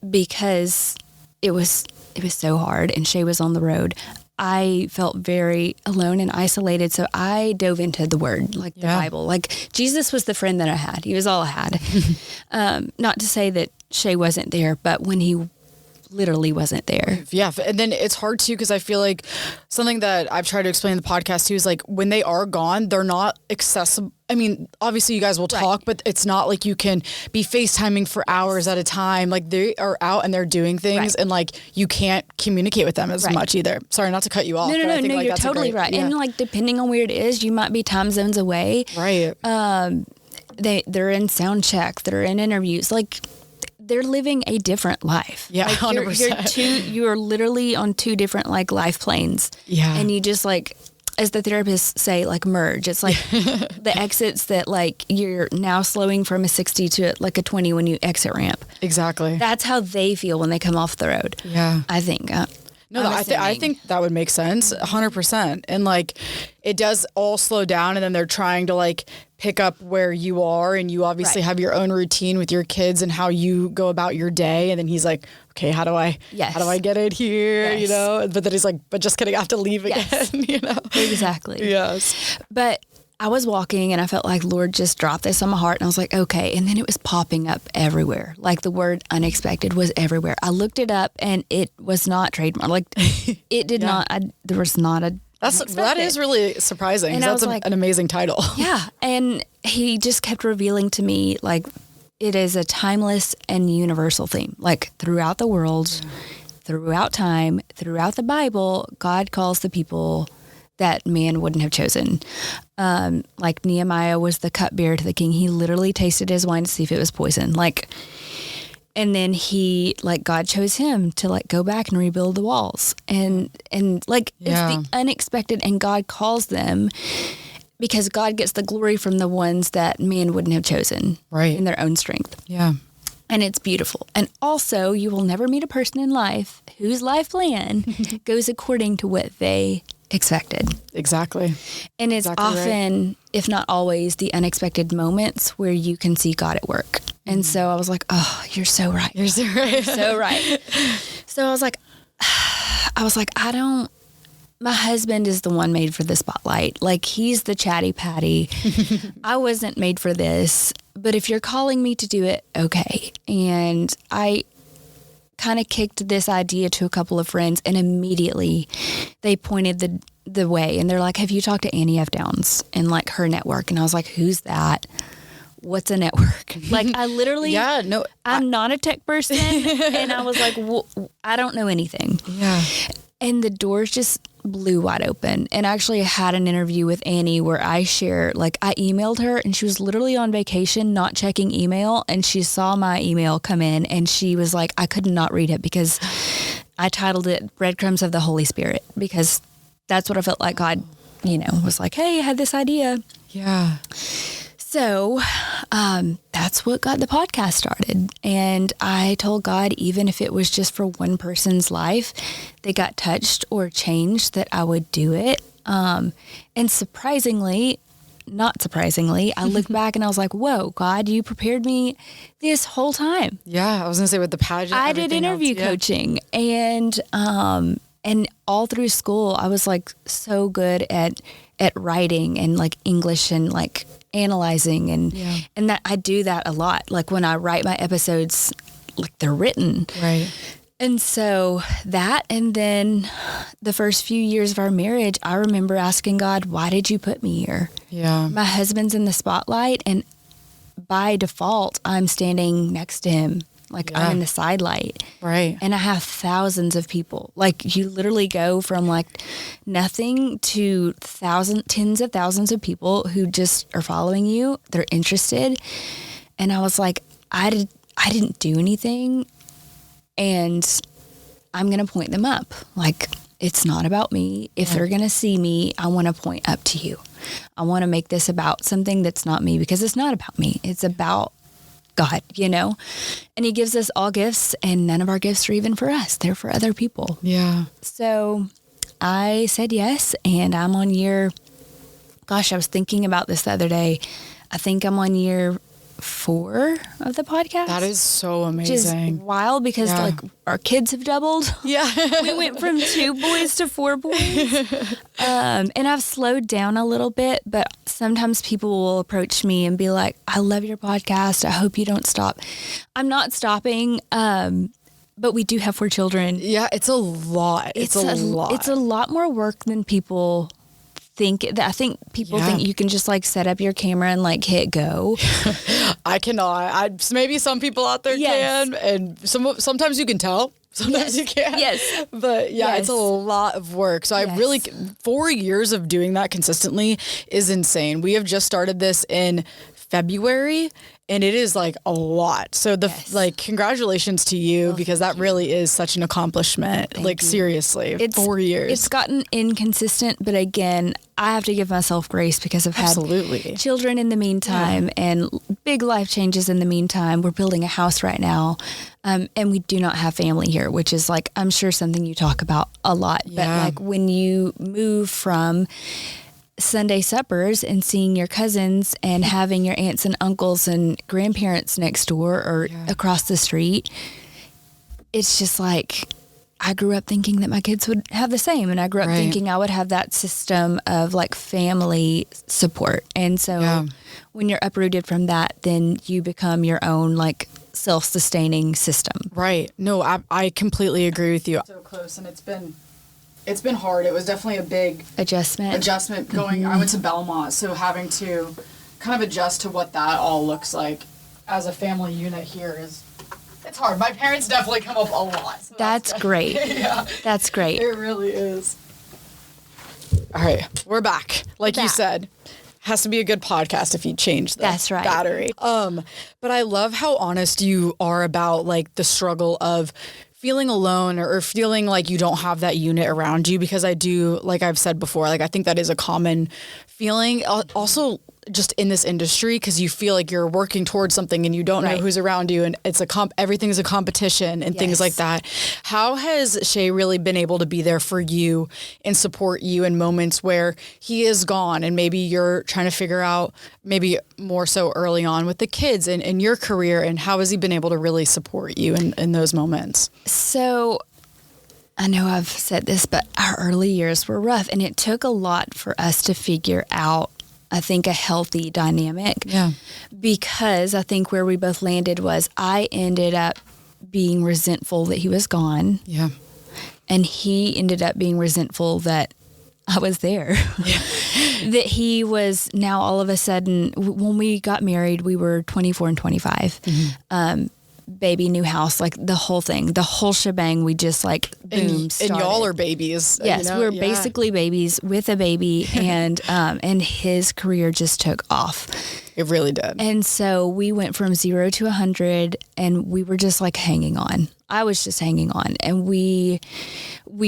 because it was it was so hard, and Shay was on the road, I felt very alone and isolated. So I dove into the Word, like the Bible. Like Jesus was the friend that I had. He was all I had. Not to say that Shay wasn't there, but when he literally wasn't there. Yeah. And then it's hard too, because I feel like something that I've tried to explain in the podcast too is like when they are gone, they're not accessible. I mean, obviously you guys will talk, but it's not like you can be FaceTiming for hours at a time. Like they are out and they're doing things and like you can't communicate with them as much either. Sorry, not to cut you off. No, like, you're totally right. Yeah. And like depending on where it is, you might be time zones away. Right. They're in sound check, they're in interviews. Like they're living a different life. Yeah, like 100%. You're literally on two different like life planes. Yeah. And you just like, as the therapists say, like merge. It's like the exits that like you're now slowing from a 60 to like a 20 when you exit ramp. Exactly. That's how they feel when they come off the road. Yeah. I think. No, I think that would make sense 100%. And like it does all slow down, and then they're trying to like pick up where you are, and you obviously have your own routine with your kids and how you go about your day. And then he's like, okay, how do I get it here? Yes. You know, but then he's like, but just kidding, I have to leave again. You know? Exactly. Yes. But I was walking and I felt like Lord just dropped this on my heart, and I was like, okay. And then it was popping up everywhere. Like the word unexpected was everywhere. I looked it up and it was not trademarked. Like it did not, there was not a, that is really surprising. And that's an amazing title. Yeah. And he just kept revealing to me like it is a timeless and universal theme. Like throughout the world, throughout time, throughout the Bible, God calls the people that man wouldn't have chosen. Like Nehemiah was the cupbearer to the king. He literally tasted his wine to see if it was poison. Like, and then God chose him to like go back and rebuild the walls. And like, it's the unexpected, and God calls them because God gets the glory from the ones that man wouldn't have chosen in their own strength. Yeah. And it's beautiful. And also, you will never meet a person in life whose life plan goes according to what they expected. Exactly. And it's often, if not always, the unexpected moments where you can see God at work. And so I was like, oh, you're so right. You're so right. You're so right. So I was like, my husband is the one made for the spotlight. Like he's the chatty patty. I wasn't made for this, but if you're calling me to do it, okay. And I kind of kicked this idea to a couple of friends, and immediately they pointed the way, and they're like, have you talked to Annie F. Downs and like her network? And I was like, who's that? What's a network? Like I literally, I'm not a tech person. And I was like, I don't know anything. Yeah. And the doors just blew wide open. And actually I had an interview with Annie where I shared, like I emailed her, and she was literally on vacation, not checking email. And she saw my email come in, and she was like, I could not read it because I titled it Breadcrumbs of the Holy Spirit, because that's what I felt like God, was like, hey, I had this idea. Yeah. So that's what got the podcast started. And I told God, even if it was just for one person's life that got touched or changed, that I would do it. And not surprisingly, I looked back and I was like, whoa, God, you prepared me this whole time. Yeah, I was going to say with the pageant. I did interview coaching. And all through school, I was like so good at writing and like English and like analyzing and that I do that a lot. Like when I write my episodes, like they're written. Right. And so that, and then the first few years of our marriage, I remember asking God, why did you put me here? Yeah. My husband's in the spotlight, and by default, I'm standing next to him. Like I'm in the side light. Right. And I have thousands of people. Like you literally go from like nothing to tens of thousands of people who just are following you. They're interested. And I was like, I didn't do anything, and I'm going to point them up. Like it's not about me. If they're going to see me, I want to point up to you. I want to make this about something that's not me, because it's not about me. It's about God, and he gives us all gifts, and none of our gifts are even for us. They're for other people. Yeah. So I said yes, and I'm on I was thinking about this the other day. I think I'm on year 4 of the podcast. That is so amazing. Just wild because like our kids have doubled. Yeah. We went from 2 boys to 4 boys. And I've slowed down a little bit, but sometimes people will approach me and be like, I love your podcast. I hope you don't stop. I'm not stopping. But we do have 4 children. Yeah, it's a lot. It's a lot. It's a lot more work than people think. I think people think you can just like set up your camera and like hit go. I cannot. Maybe some people out there can, and sometimes you can tell. Sometimes you can't. Yes. But it's a lot of work. So I really, 4 years of doing that consistently is insane. We have just started this in February, and it is like a lot. So congratulations to you, because that really is such an accomplishment. Thank you. Seriously, 4 years. It's gotten inconsistent, but again, I have to give myself grace because I've had children in the meantime and big life changes in the meantime. We're building a house right now. And we do not have family here, which is like, I'm sure something you talk about a lot, but like when you move from Sunday suppers and seeing your cousins and having your aunts and uncles and grandparents next door or across the street, it's just like, I grew up thinking that my kids would have the same, and I grew up thinking I would have that system of like family support. And so when you're uprooted from that, then you become your own like self-sustaining system. Right. No, I completely agree with you. So close, and it's been hard. It was definitely a big adjustment going. I went to Belmont, so having to kind of adjust to what that all looks like as a family unit here it's hard. My parents definitely come up a lot. So that's great. That's great. It really is. All right, we're back. Like you said, has to be a good podcast if you change the battery. But I love how honest you are about like the struggle of feeling alone or feeling like you don't have that unit around you, because I do, like I've said before, like I think that is a common feeling. Also, just in this industry, because you feel like you're working towards something and you don't know who's around you, and it's everything's a competition and things like that. How has Shay really been able to be there for you and support you in moments where he is gone and maybe you're trying to figure out, maybe more so early on with the kids and in your career, and how has he been able to really support you in those moments? So I know I've said this, but our early years were rough, and it took a lot for us to figure out, I think, a healthy dynamic. Yeah. Because I think where we both landed was I ended up being resentful that he was gone. Yeah. And he ended up being resentful that I was there. Yeah. That he was now all of a sudden, when we got married, we were 24 and 25. Mm-hmm. Baby, new house, like the whole thing, the whole shebang. We just like boom started. And y'all are babies. Yes, we're basically babies with a baby, and his career just took off. It really did. And so we went from 0 to 100, and we were just like hanging on. I was just hanging on, and we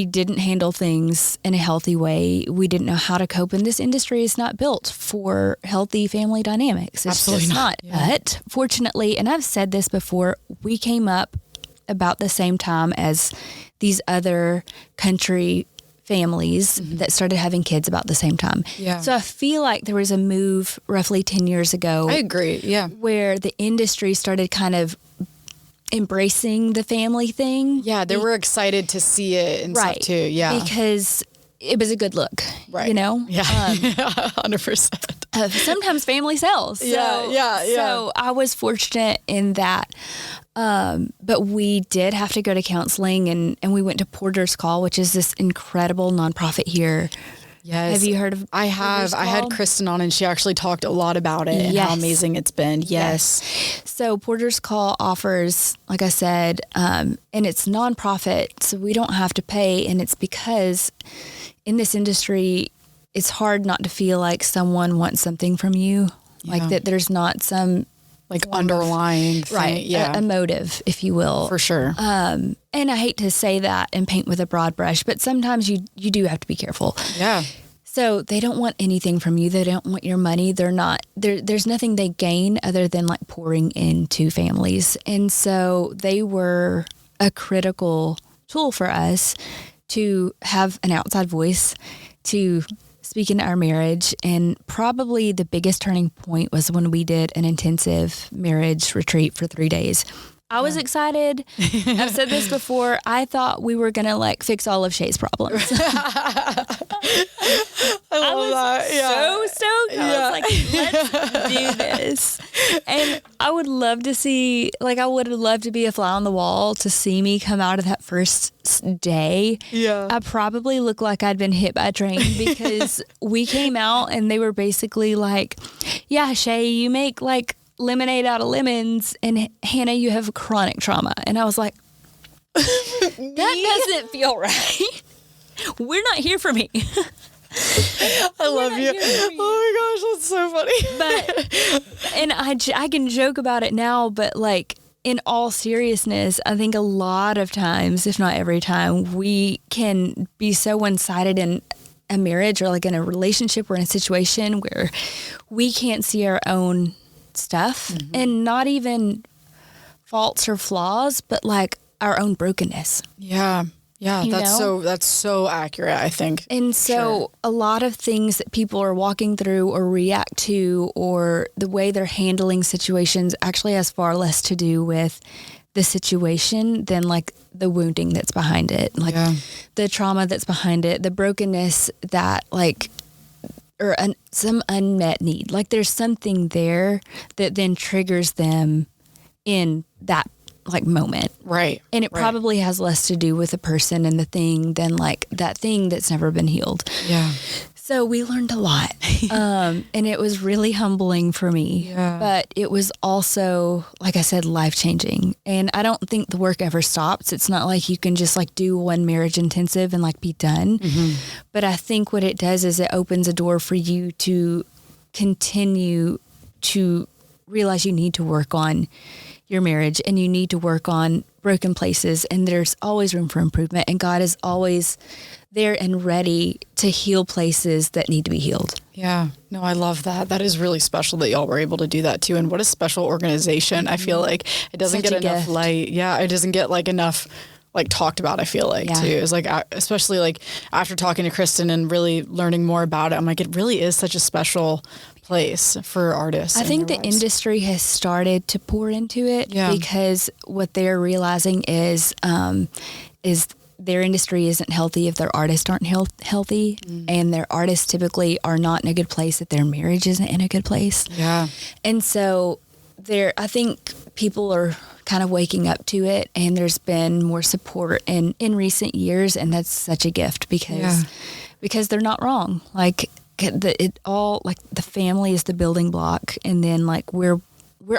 didn't handle things in a healthy way. We didn't know how to cope, and this industry is not built for healthy family dynamics. It's Absolutely just not. Yeah. But fortunately, and I've said this before, we came up about the same time as these other country families that started having kids about the same time. Yeah. So I feel like there was a move roughly 10 years ago. I agree. Yeah. Where the industry started kind of embracing the family thing. Yeah, they were excited to see it and stuff too. Yeah. Because it was a good look. Right. You know? Yeah. 100%. Sometimes family sells. So, yeah. So I was fortunate in that. But we did have to go to counseling, and we went to Porter's Call, which is this incredible nonprofit here. Yes. Have you heard of I have. I had Kristen on, and she actually talked a lot about it and how amazing it's been. Yes. So Porter's Call offers, like I said, and it's nonprofit, so we don't have to pay. And it's because in this industry, it's hard not to feel like someone wants something from you, like that there's not some like underlying thing. A motive, if you will. For sure. And I hate to say that and paint with a broad brush, but sometimes you do have to be careful. Yeah. So they don't want anything from you. They don't want your money. They're not, there's nothing they gain other than like pouring into families. And so they were a critical tool for us to have an outside voice, to speaking to our marriage. And probably the biggest turning point was when we did an intensive marriage retreat for 3 days. I was excited. I've said this before. I thought we were going to like fix all of Shay's problems. I love that. Yeah. So stoked. I was like, let's do this. And I would love to see, like, I would have loved to be a fly on the wall to see me come out of that first day. Yeah. I probably looked like I'd been hit by a train because we came out and they were basically like, yeah, Shay, you make like lemonade out of lemons, and Hannah, you have chronic trauma. And I was like, that doesn't feel right. We're not here for me. I love you. Oh my gosh, that's so funny. But, and I can joke about it now, but like in all seriousness, I think a lot of times, if not every time, we can be so one-sided in a marriage or like in a relationship or in a situation where we can't see our own stuff and not even faults or flaws, but like our own brokenness. Yeah. Yeah. That's so accurate, I think. And so a lot of things that people are walking through or react to, or the way they're handling situations, actually has far less to do with the situation than like the wounding that's behind it, like the trauma that's behind it, the brokenness that like, or some unmet need. Like there's something there that then triggers them in that like moment. Right. And it probably has less to do with the person and the thing than like that thing that's never been healed. Yeah. So we learned a lot. And it was really humbling for me. Yeah. But it was also, like I said, life-changing. And I don't think the work ever stops. It's not like you can just like do one marriage intensive and like be done. But I think what it does is it opens a door for you to continue to realize you need to work on your marriage and you need to work on broken places, and there's always room for improvement, and God is always there and ready to heal places that need to be healed. Yeah. No, I love that. That is really special that y'all were able to do that too. And what a special organization. I feel like it doesn't get enough light. Yeah. It doesn't get like enough like talked about, I feel like too. It's like, especially like after talking to Kristen and really learning more about it, I'm like, it really is such a special place for artists. I think the industry has started to pour into it because what they're realizing is their industry isn't healthy if their artists aren't healthy, and their artists typically are not in a good place if their marriage isn't in a good place. Yeah. And so I think people are kind of waking up to it, and there's been more support in recent years, and that's such a gift because they're not wrong. Like the family is the building block, and then like we're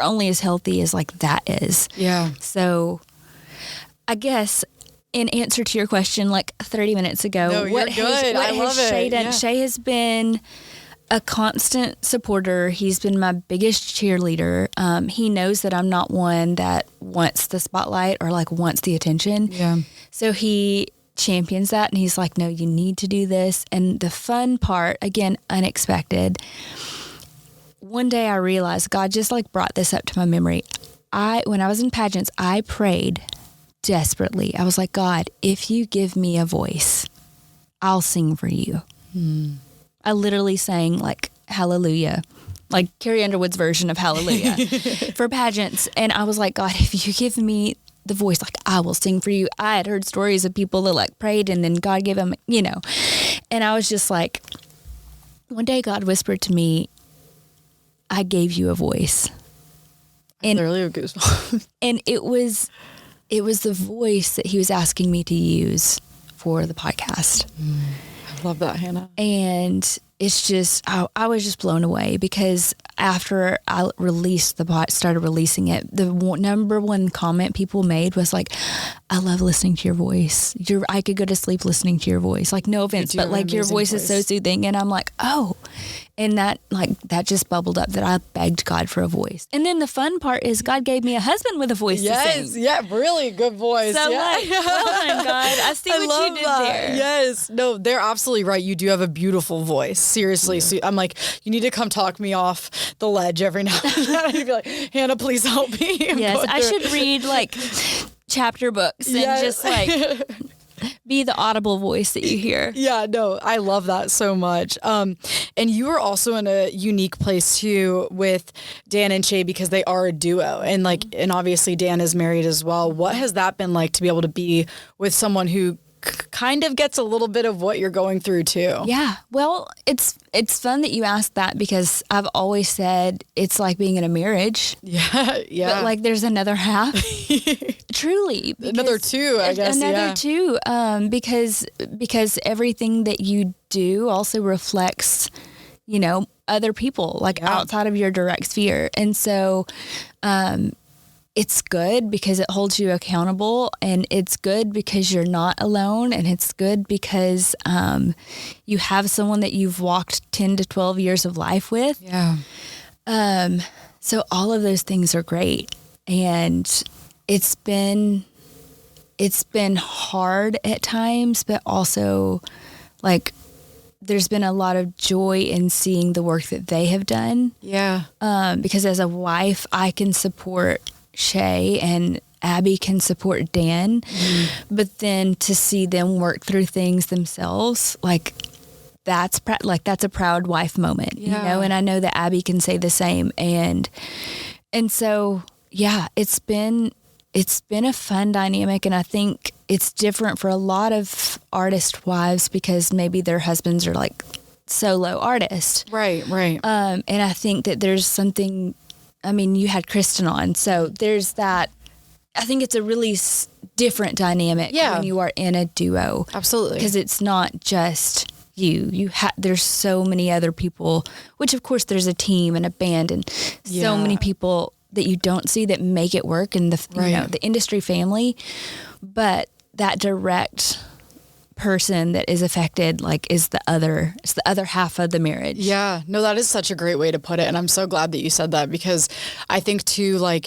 only as healthy as like that is. Yeah. So I guess in answer to your question, like 30 minutes ago, what has Shay done? Yeah. Shay has been a constant supporter. He's been my biggest cheerleader. He knows that I'm not one that wants the spotlight or like wants the attention. Yeah. So he champions that, and he's like, no, you need to do this. And the fun part, again, unexpected. One day I realized God just like brought this up to my memory. When I was in pageants, I prayed desperately. I was like, God, if you give me a voice, I'll sing for you. I literally sang like Hallelujah, like Carrie Underwood's version of Hallelujah for pageants. And I was like, God, if you give me the voice, like I will sing for you. I had heard stories of people that like prayed and then God gave them, and I was just like, one day God whispered to me, I gave you a voice. And literally a goosebump. And it was the voice that he was asking me to use for the podcast. I love that, Hannah. And it's just, I was just blown away because after I started releasing it, the number one comment people made was like, I love listening to your voice. I could go to sleep listening to your voice. Like, no offense, but like your voice is so soothing. And I'm like, oh. And that just bubbled up that I begged God for a voice. And then the fun part is God gave me a husband with a voice to sing. Yeah, really good voice. So like, well done, God. I see what you did there. Yes. No, they're absolutely right. You do have a beautiful voice. Seriously. So I'm like, you need to come talk me off the ledge every now and then. I'd be like, Hannah, please help me. Yes, I should read like chapter books and just like be the audible voice that you hear. Yeah, no, I love that so much. And you are also in a unique place too with Dan and Shay because they are a duo, and and obviously Dan is married as well. What has that been like to be able to be with someone who kind of gets a little bit of what you're going through too? Yeah, well, it's fun that you asked that because I've always said it's like being in a marriage. Yeah. But like there's another half. Truly. Another two, I guess. Another two. Because everything that you do also reflects, other people outside of your direct sphere. And so, it's good because it holds you accountable, and it's good because you're not alone, and it's good because you have someone that you've walked 10 to 12 years of life with. Yeah. So all of those things are great, and it's been hard at times, but also there's been a lot of joy in seeing the work that they have done. Yeah. Because as a wife, I can support Shay and Abby can support Dan, but then to see them work through things themselves, that's a proud wife moment, and I know that Abby can say the same. And so, yeah, it's been a fun dynamic. And I think it's different for a lot of artist wives because maybe their husbands are solo artists. Right. And I think that there's something, you had Kristen on, so there's that. I think it's a really different dynamic when you are in a duo. Absolutely. Because it's not just you. There's so many other people, which of course there's a team and a band and so many people that you don't see that make it work in the industry family. But that direct person that is affected it's the other half of the marriage. Yeah, no, that is such a great way to put it, and I'm so glad that you said that because I think too, I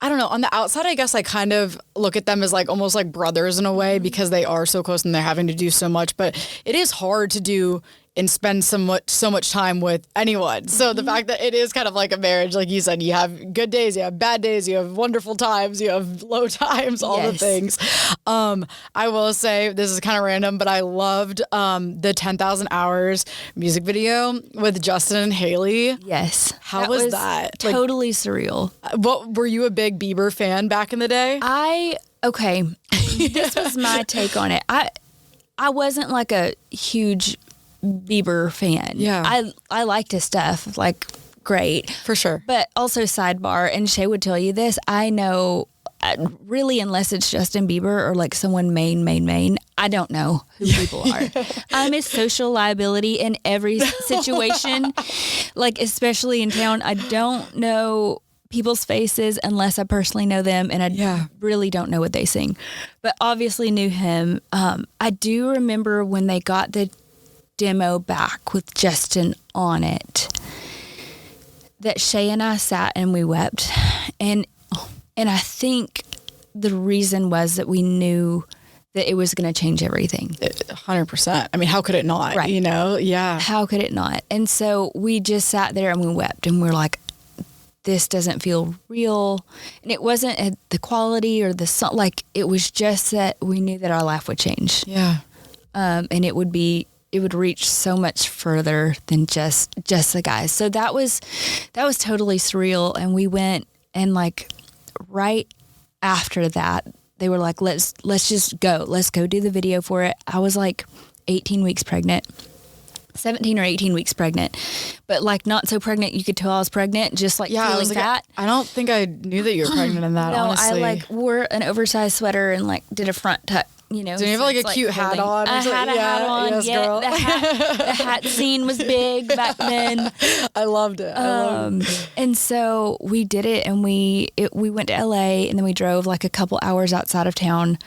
don't know, on the outside I guess I kind of look at them as almost like brothers in a way because they are so close and they're having to do so much, but it is hard to do and spend so much time with anyone. So the fact that it is kind of like a marriage, like you said, you have good days, you have bad days, you have wonderful times, you have low times, all the things. I will say, this is kind of random, but I loved the 10,000 Hours music video with Justin and Haley. Yes. How was that? Totally surreal. What, were you a big Bieber fan back in the day? Okay. This was my take on it. I wasn't a huge Bieber fan. Yeah. I liked his stuff, great. For sure. But also sidebar, and Shay would tell you this, I know, really, unless it's Justin Bieber or someone Maine, I don't know who people are. I'm a social liability in every situation, especially in town. I don't know people's faces unless I personally know them, and I really don't know what they sing. But obviously knew him. I do remember when they got the demo back with Justin on it, that Shay and I sat and we wept, and I think the reason was that we knew that it was going to change everything. 100%. How could it not? Right. Yeah. How could it not? And so we just sat there and we wept, and we're like, this doesn't feel real. And it wasn't the quality or the song, it was just that we knew that our life would change. Yeah. And it would reach so much further than just the guys. So that was totally surreal. And we went, and right after that, they were like, let's just go. Let's go do the video for it. I was 18 weeks pregnant. 17 or 18 weeks pregnant, but not so pregnant you could tell I was pregnant, just feeling fat. I don't think I knew that you were pregnant in that, honestly. I wore an oversized sweater and did a front tuck, Did you have a cute hat on? I had a hat on. Yes, yeah, girl. The hat scene was big back then. I loved it. And so we did it, and we went to LA, and then we drove a couple hours outside of town.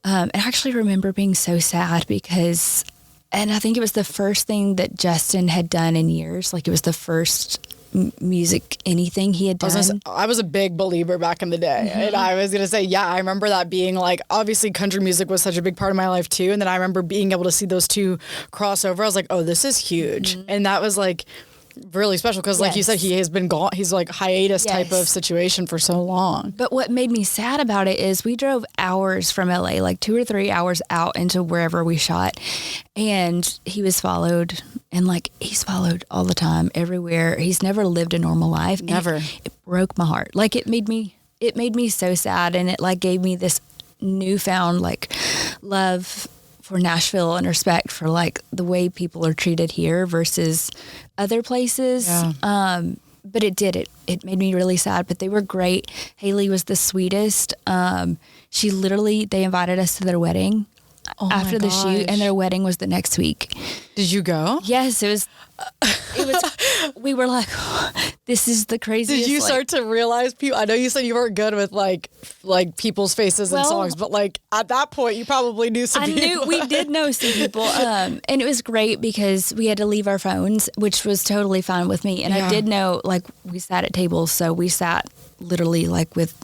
And I actually remember being so sad because, and I think it was the first thing that Justin had done in years. It was the first music anything he had done. I was a big believer back in the day, and I was gonna say, I remember that being obviously country music was such a big part of my life too, and then I remember being able to see those two cross over. I was like, oh, this is huge. And that was really special because, like you said, he has been gone. He's like hiatus type of situation for so long. But what made me sad about it is we drove hours from LA, like 2 or 3 hours out into wherever we shot. And he was followed, and like he's followed all the time, everywhere. He's never lived a normal life. Never. It broke my heart. Like it made me so sad, and it like gave me this newfound like love for Nashville and respect for like the way people are treated here versus other places. Yeah. But it made me really sad, but they were great. Haley was the sweetest. They invited us to their wedding after the shoot, and their wedding was the next week. Did you go? Yes, it was, we were like, this is the craziest. Did you start to realize people? I know you said you weren't good with like people's faces and songs, but like at that point you probably knew some people. We did know some people. And it was great because we had to leave our phones, which was totally fine with me. And I did know, like, we sat at tables, so we sat literally like with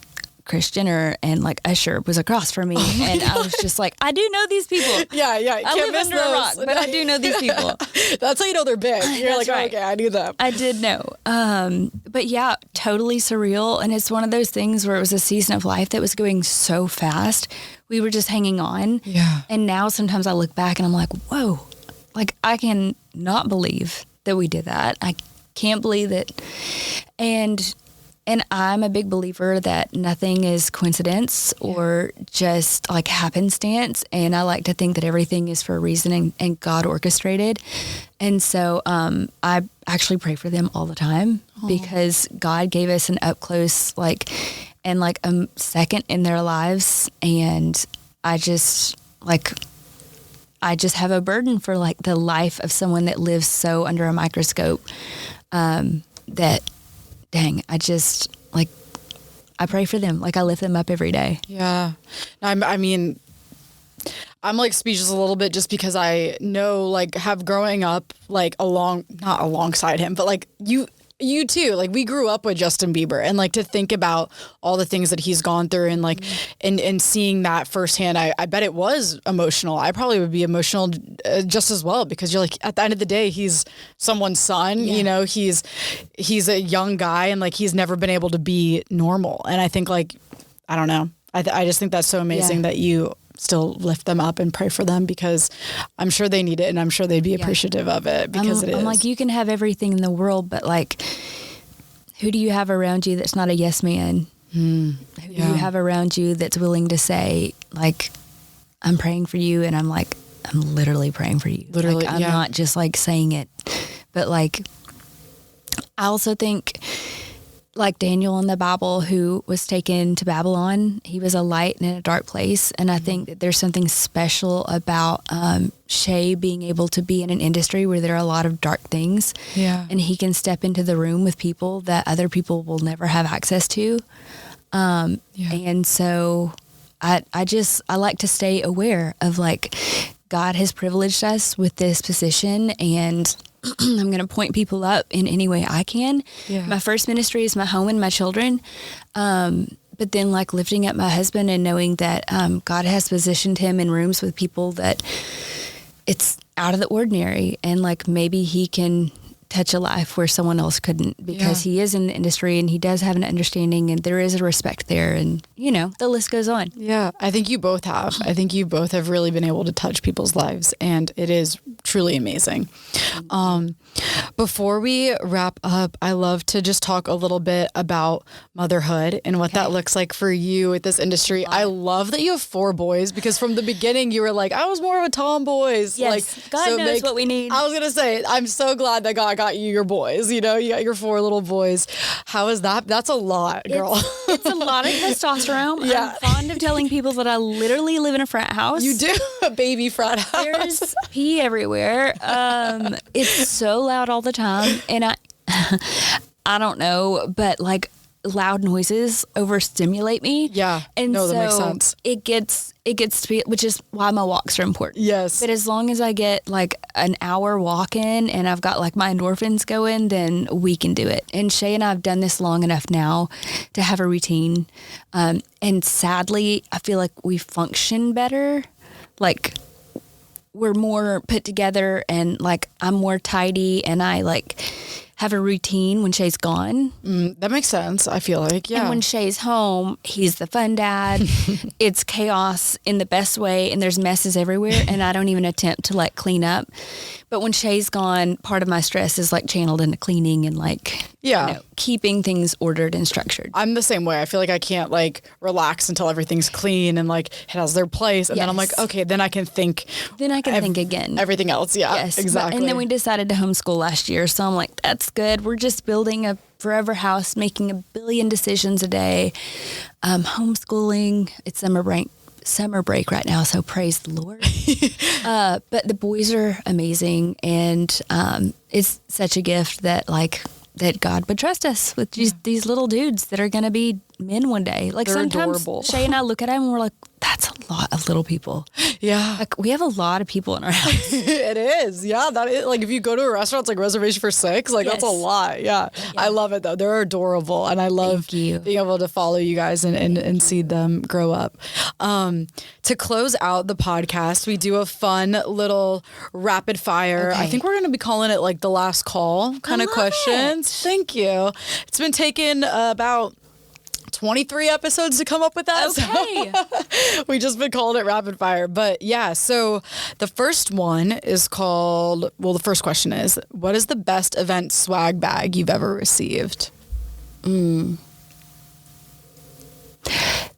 Chris Jenner, and like Usher was across from me, and I was just like, I do know these people. Yeah. I live under a rock, but I do know these people. That's how you know they're big. You're like, right. Oh, okay, I knew them. I did know. But yeah, totally surreal. And it's one of those things where it was a season of life that was going so fast. We were just hanging on. Yeah. And now sometimes I look back and I'm like, whoa, like I can not believe that we did that. I can't believe it. And I'm a big believer that nothing is coincidence or just like happenstance. And I like to think that everything is for a reason and God orchestrated. And so I actually pray for them all the time because God gave us an up close, like, and like a second in their lives. And I just have a burden for like the life of someone that lives so under a microscope that, dang, I pray for them. Like I lift them up every day. Yeah. I mean, I'm like speechless a little bit just because I know, like, have growing up, like not alongside him, but like you too, like we grew up with Justin Bieber, and like to think about all the things that he's gone through and like, and seeing that firsthand, I bet it was emotional. I probably would be emotional just as well, because you're like, at the end of the day, he's someone's son, you know, he's a young guy, and like, he's never been able to be normal. And I think like, I don't know. I just think that's so amazing that you still lift them up and pray for them, because I'm sure they need it, and I'm sure they'd be appreciative of it, because I'm like, you can have everything in the world, but like, who do you have around you that's not a yes man? Who do you have around you that's willing to say, like, I'm praying for you, and I'm like, I'm literally praying for you. Literally, like, I'm not just like saying it, but like, I also think, like Daniel in the Bible, who was taken to Babylon, he was a light in a dark place. And I think that there's something special about Shay being able to be in an industry where there are a lot of dark things. Yeah. And he can step into the room with people that other people will never have access to. And so I like to stay aware of, like, God has privileged us with this position, and I'm going to point people up in any way I can. Yeah. My first ministry is my home and my children. But then, like, lifting up my husband and knowing that God has positioned him in rooms with people that it's out of the ordinary, and like maybe he can touch a life where someone else couldn't, because he is in the industry and he does have an understanding, and there is a respect there, and you know, the list goes on. Yeah, I think you both have. I think you both have really been able to touch people's lives, and it is truly amazing. Before we wrap up, I love to just talk a little bit about motherhood and what that looks like for you with this industry. I love that you have 4 boys, because from the beginning you were like, I was more of a tomboys. Yes, like, God knows what we need. I was going to say, I'm so glad that God got you your boys. You know, you got your 4 little boys. How is that? That's a lot, girl. It's a lot of testosterone. Yeah. I'm fond of telling people that I literally live in a frat house. You do? A baby frat house. There's pee everywhere. It's so loud all the time, and I don't know, but like loud noises overstimulate me. Yeah. And no, so that makes sense. It gets to be, which is why my walks are important. Yes. But as long as I get like an hour walk in and I've got like my endorphins going, then we can do it. And Shay and I have done this long enough now to have a routine. And sadly, I feel like we function better. Like, we're more put together, and like I'm more tidy, and I like have a routine when Shay's gone. That makes sense. I feel like, yeah. And when Shay's home, he's the fun dad. It's chaos in the best way, and there's messes everywhere, and I don't even attempt to like clean up. But when Shay's gone, part of my stress is like channeled into cleaning and like, keeping things ordered and structured. I'm the same way. I feel like I can't like relax until everything's clean and like it has their place. And then I'm like, okay, then I can think. Then I can think again. Everything else. Yeah, yes, exactly. And then we decided to homeschool last year. So I'm like, that's good. We're just building a forever house, making a billion decisions a day. Homeschooling. It's summer break right now, so praise the Lord. But the boys are amazing, and it's such a gift that God would trust us with these little dudes that are going to be men one day. Like, they're sometimes adorable. Shay and I look at them and we're like, that's a lot of little people. Yeah. Like, we have a lot of people in our house. It is. Yeah. That is, like, if you go to a restaurant, it's like reservation for 6. Like, that's a lot. Yeah. I love it, though. They're adorable. And I love being able to follow you guys and see them grow up. To close out the podcast, we do a fun little rapid fire. Okay. I think we're going to be calling it like the last call kind of questions. Thank you. It's been taking about 23 episodes to come up with that. Okay. So we just been calling it rapid fire. But yeah, so the first one is called, the first question is, what is the best event swag bag you've ever received? The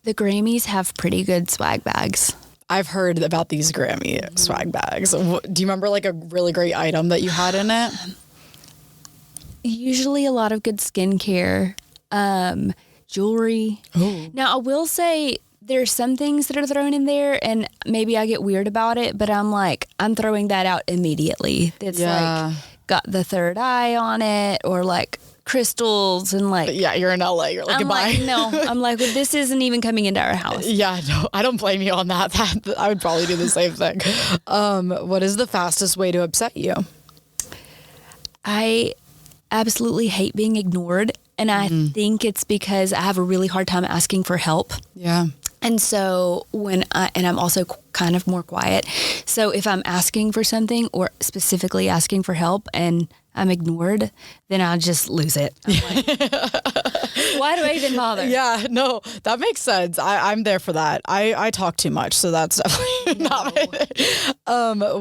Grammys have pretty good swag bags. I've heard about these Grammy swag bags. Do you remember like a really great item that you had in it? Usually a lot of good skincare. Jewelry. Ooh. Now, I will say there's some things that are thrown in there, and maybe I get weird about it, but I'm throwing that out immediately. It's like got the third eye on it, or like crystals, and like. Yeah, you're in LA. You're like, goodbye. I'm like, well, this isn't even coming into our house. Yeah, no, I don't blame you on that. I would probably do the same thing. What is the fastest way to upset you? I absolutely hate being ignored. And I think it's because I have a really hard time asking for help. Yeah. And so I'm also kind of more quiet. So if I'm asking for something, or specifically asking for help, and I'm ignored, then I'll just lose it. I'm like, why do I even bother? Yeah, no, that makes sense. I'm there for that. I talk too much, so that's definitely not it.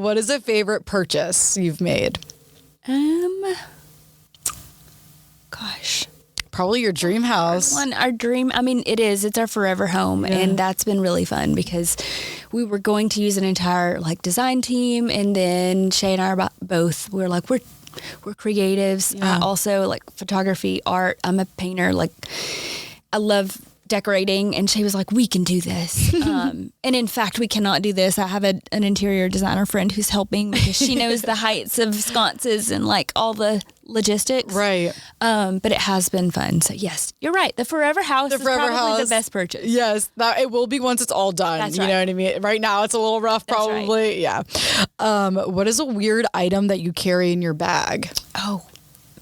What is a favorite purchase you've made? Gosh. Probably your dream house. Our dream, it's our forever home. Yeah. And that's been really fun because we were going to use an entire design team. And then Shay and I are we're creatives. Yeah. I also photography, art. I'm a painter. I love decorating, and Shay was like, we can do this. And in fact, we cannot do this. I have an interior designer friend who's helping because she knows the heights of sconces and all the logistics. Right. But it has been fun. So yes, you're right. The forever house is probably the best purchase. Yes, it will be once it's all done. That's you right. know what I mean? Right now it's a little rough probably. Right. Yeah. What is a weird item that you carry in your bag? Oh,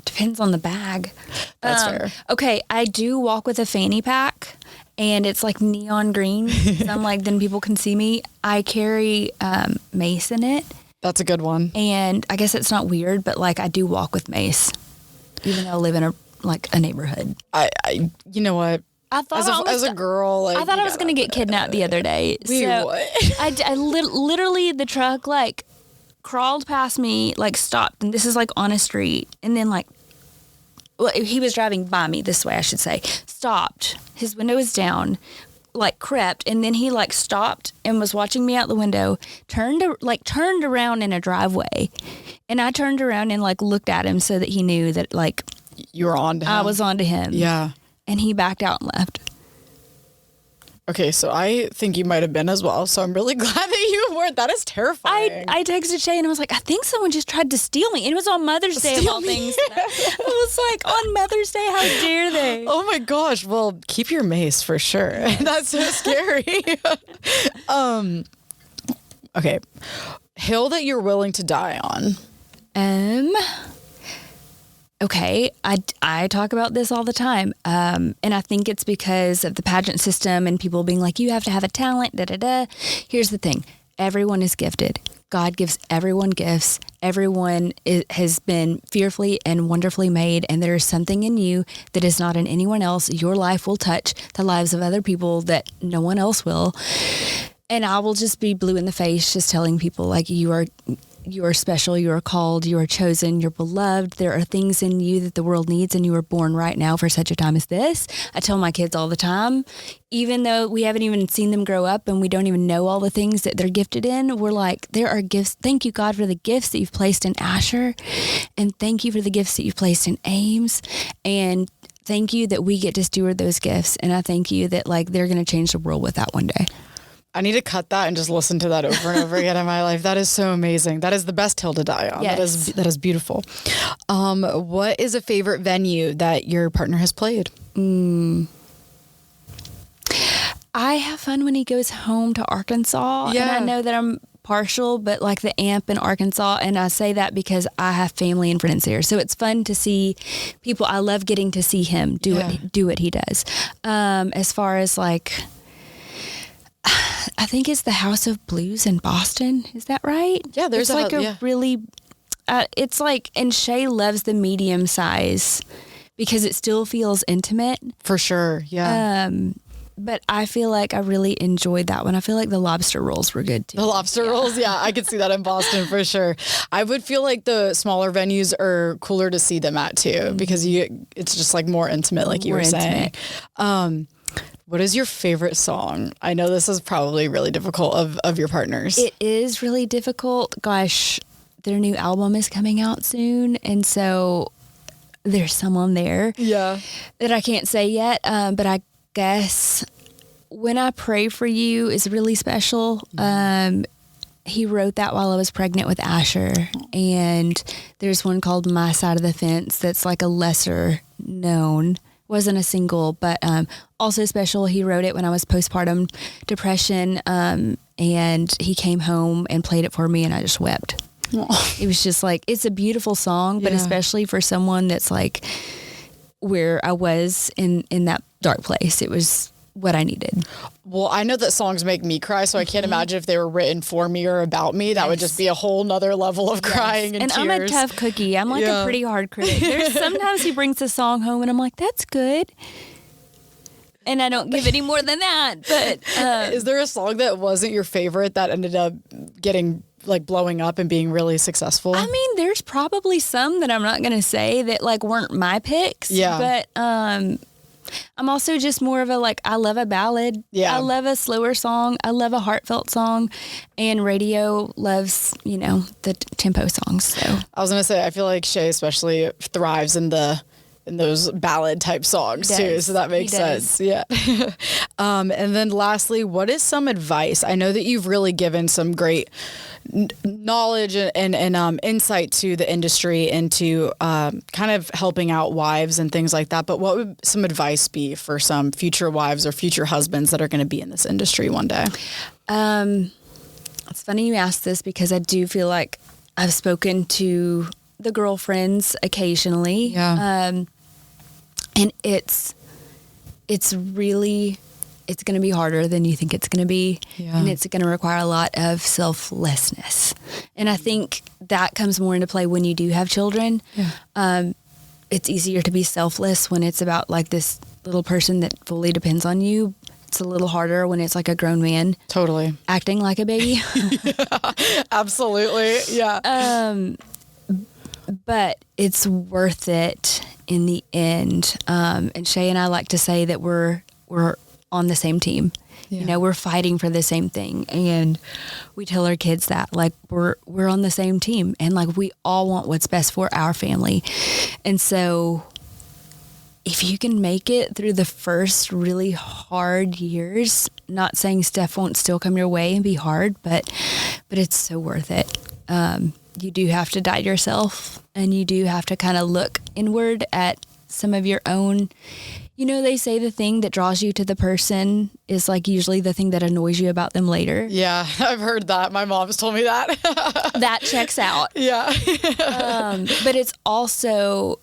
depends on the bag. That's fair. Okay, I do walk with a fanny pack, and it's neon green. So I'm then people can see me. I carry mace in it. That's a good one. And I guess it's not weird, but I do walk with mace, even though I live in a neighborhood. I you know what? I thought as a girl, I thought I was going to get kidnapped the other day. Wait, so what? I literally, the truck crawled past me, stopped, and this is on a street, and then he was driving by me this way, I should say, stopped, his window was down, crept, and then he stopped and was watching me out the window, turned around in a driveway, and I turned around and looked at him so that he knew that you were on to him. I was on to him. Yeah. And he backed out and left. Okay, so I think you might have been as well. So I'm really glad that you weren't. That is terrifying. I texted Shay and I was like, I think someone just tried to steal me. And it was on Mother's Day of all things. I was like, on Mother's Day, how dare they? Oh my gosh. Well, keep your mace for sure. That's so scary. Okay. Hill that you're willing to die on. Okay, I talk about this all the time, and I think it's because of the pageant system and people being like, you have to have a talent, da-da-da. Here's the thing. Everyone is gifted. God gives everyone gifts. Everyone has been fearfully and wonderfully made, and there is something in you that is not in anyone else. Your life will touch the lives of other people that no one else will. And I will just be blue in the face just telling people, like, you are special, you are called, you are chosen, you're beloved. There are things in you that the world needs, and you were born right now for such a time as this. I tell my kids all the time, even though we haven't even seen them grow up and we don't even know all the things that they're gifted in, we're like, there are gifts. Thank you, God, for the gifts that you've placed in Asher, and thank you for the gifts that you've placed in Ames, and thank you that we get to steward those gifts. And I thank you that, like, they're going to change the world with that one day. I need to cut that and just listen to that over and over again in my life. That is so amazing. That is the best hill to die on. Yes. That is beautiful. What is a favorite venue that your partner has played? I have fun when he goes home to Arkansas. Yeah. And I know that I'm partial, but like the AMP in Arkansas, and I say that because I have family and friends there. So it's fun to see people. I love getting to see him do what he does. As far as like, I think it's the House of Blues in Boston. Is that right? Yeah, there's really, it's like, and Shay loves the medium size because it still feels intimate. For sure, yeah. But I feel like I really enjoyed that one. I feel like the lobster rolls were good too. The lobster rolls, yeah, I could see that in Boston for sure. I would feel like the smaller venues are cooler to see them at too, because it's just like more intimate, like you were saying. What is your favorite song? I know this is probably really difficult of your partners. It is really difficult. Gosh, their new album is coming out soon, and so there's someone there that I can't say yet, but I guess When I Pray For You is really special. He wrote that while I was pregnant with Asher, and there's one called My Side of the Fence that's like a lesser known. Wasn't a single, but also special. He wrote it when I was postpartum depression, and he came home and played it for me, and I just wept. Aww. It was just like, it's a beautiful song, but especially for someone that's like where I was in that dark place, it was what I needed. Well, I know that songs make me cry, so I can't imagine if they were written for me or about me. That would just be a whole nother level of crying and tears. I'm a tough cookie. I'm like a pretty hard critic. There's sometimes he brings a song home and I'm like, that's good. And I don't give any more than that. But is there a song that wasn't your favorite that ended up getting like blowing up and being really successful? I mean, there's probably some that I'm not going to say that like weren't my picks. Yeah. But I'm also just more of a, like, I love a ballad. Yeah. I love a slower song. I love a heartfelt song. And radio loves, the tempo songs. So I was going to say, I feel like Shay especially thrives in those ballad type songs too. So that makes sense. Yeah. And then lastly, what is some advice? I know that you've really given some great knowledge and insight to the industry and to kind of helping out wives and things like that. But what would some advice be for some future wives or future husbands that are going to be in this industry one day? It's funny you asked this because I do feel like I've spoken to the girlfriends occasionally. Yeah. And it's going to be harder than you think it's going to be. Yeah. And it's going to require a lot of selflessness. And I think that comes more into play when you do have children. Yeah. It's easier to be selfless when it's about like this little person that fully depends on you. It's a little harder when it's like a grown man. Totally. Acting like a baby. Yeah, absolutely. Yeah. But it's worth it in the end. And Shay and I like to say that we're on the same team. Yeah. We're fighting for the same thing. And we tell our kids that, like, we're on the same team. And, like, we all want what's best for our family. And so if you can make it through the first really hard years, not saying stuff won't still come your way and be hard, but it's so worth it. You do have to die to yourself, and you do have to kind of look inward at some of your own. They say the thing that draws you to the person is like usually the thing that annoys you about them later. Yeah, I've heard that. My mom's told me that. That checks out. Yeah. But it's also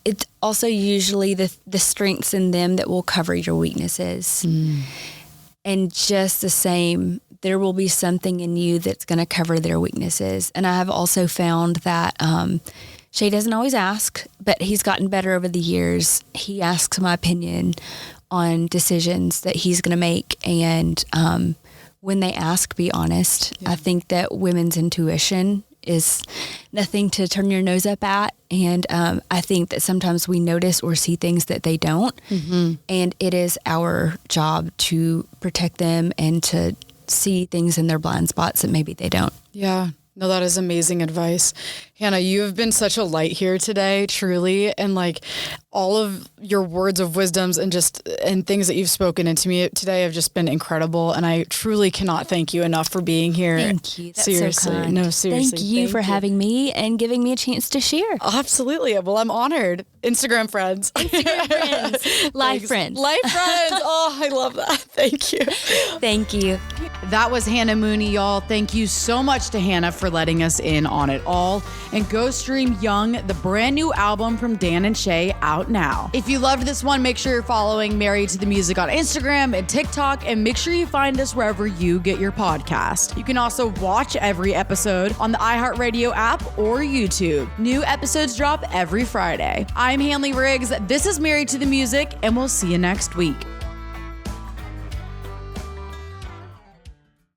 usually the strengths in them that will cover your weaknesses. Mm. And just the same, there will be something in you that's going to cover their weaknesses. And I have also found that Shay doesn't always ask, but he's gotten better over the years. He asks my opinion on decisions that he's going to make. And when they ask, be honest. I think that women's intuition is nothing to turn your nose up at. And I think that sometimes we notice or see things that they don't. And it is our job to protect them and to see things in their blind spots that maybe they don't. Yeah. No, that is amazing advice. Hannah, you have been such a light here today, truly. And like all of your words of wisdoms and things that you've spoken into me today have just been incredible. And I truly cannot thank you enough for being here. Thank you. That's seriously. So kind. No, seriously. Thank you for having me and giving me a chance to share. Absolutely. Well, I'm honored. Instagram friends. Instagram friends. Life friends. Life friends. Oh, I love that. Thank you. Thank you. That was Hannah Mooney, y'all. Thank you so much to Hannah for letting us in on it all. And go stream Young, the brand new album from Dan and Shay, out now. If you loved this one, make sure you're following Married to the Music on Instagram and TikTok, and make sure you find us wherever you get your podcast. You can also watch every episode on the iHeartRadio app or YouTube. New episodes drop every Friday. I'm Hanley Riggs. This is Married to the Music, and we'll see you next week.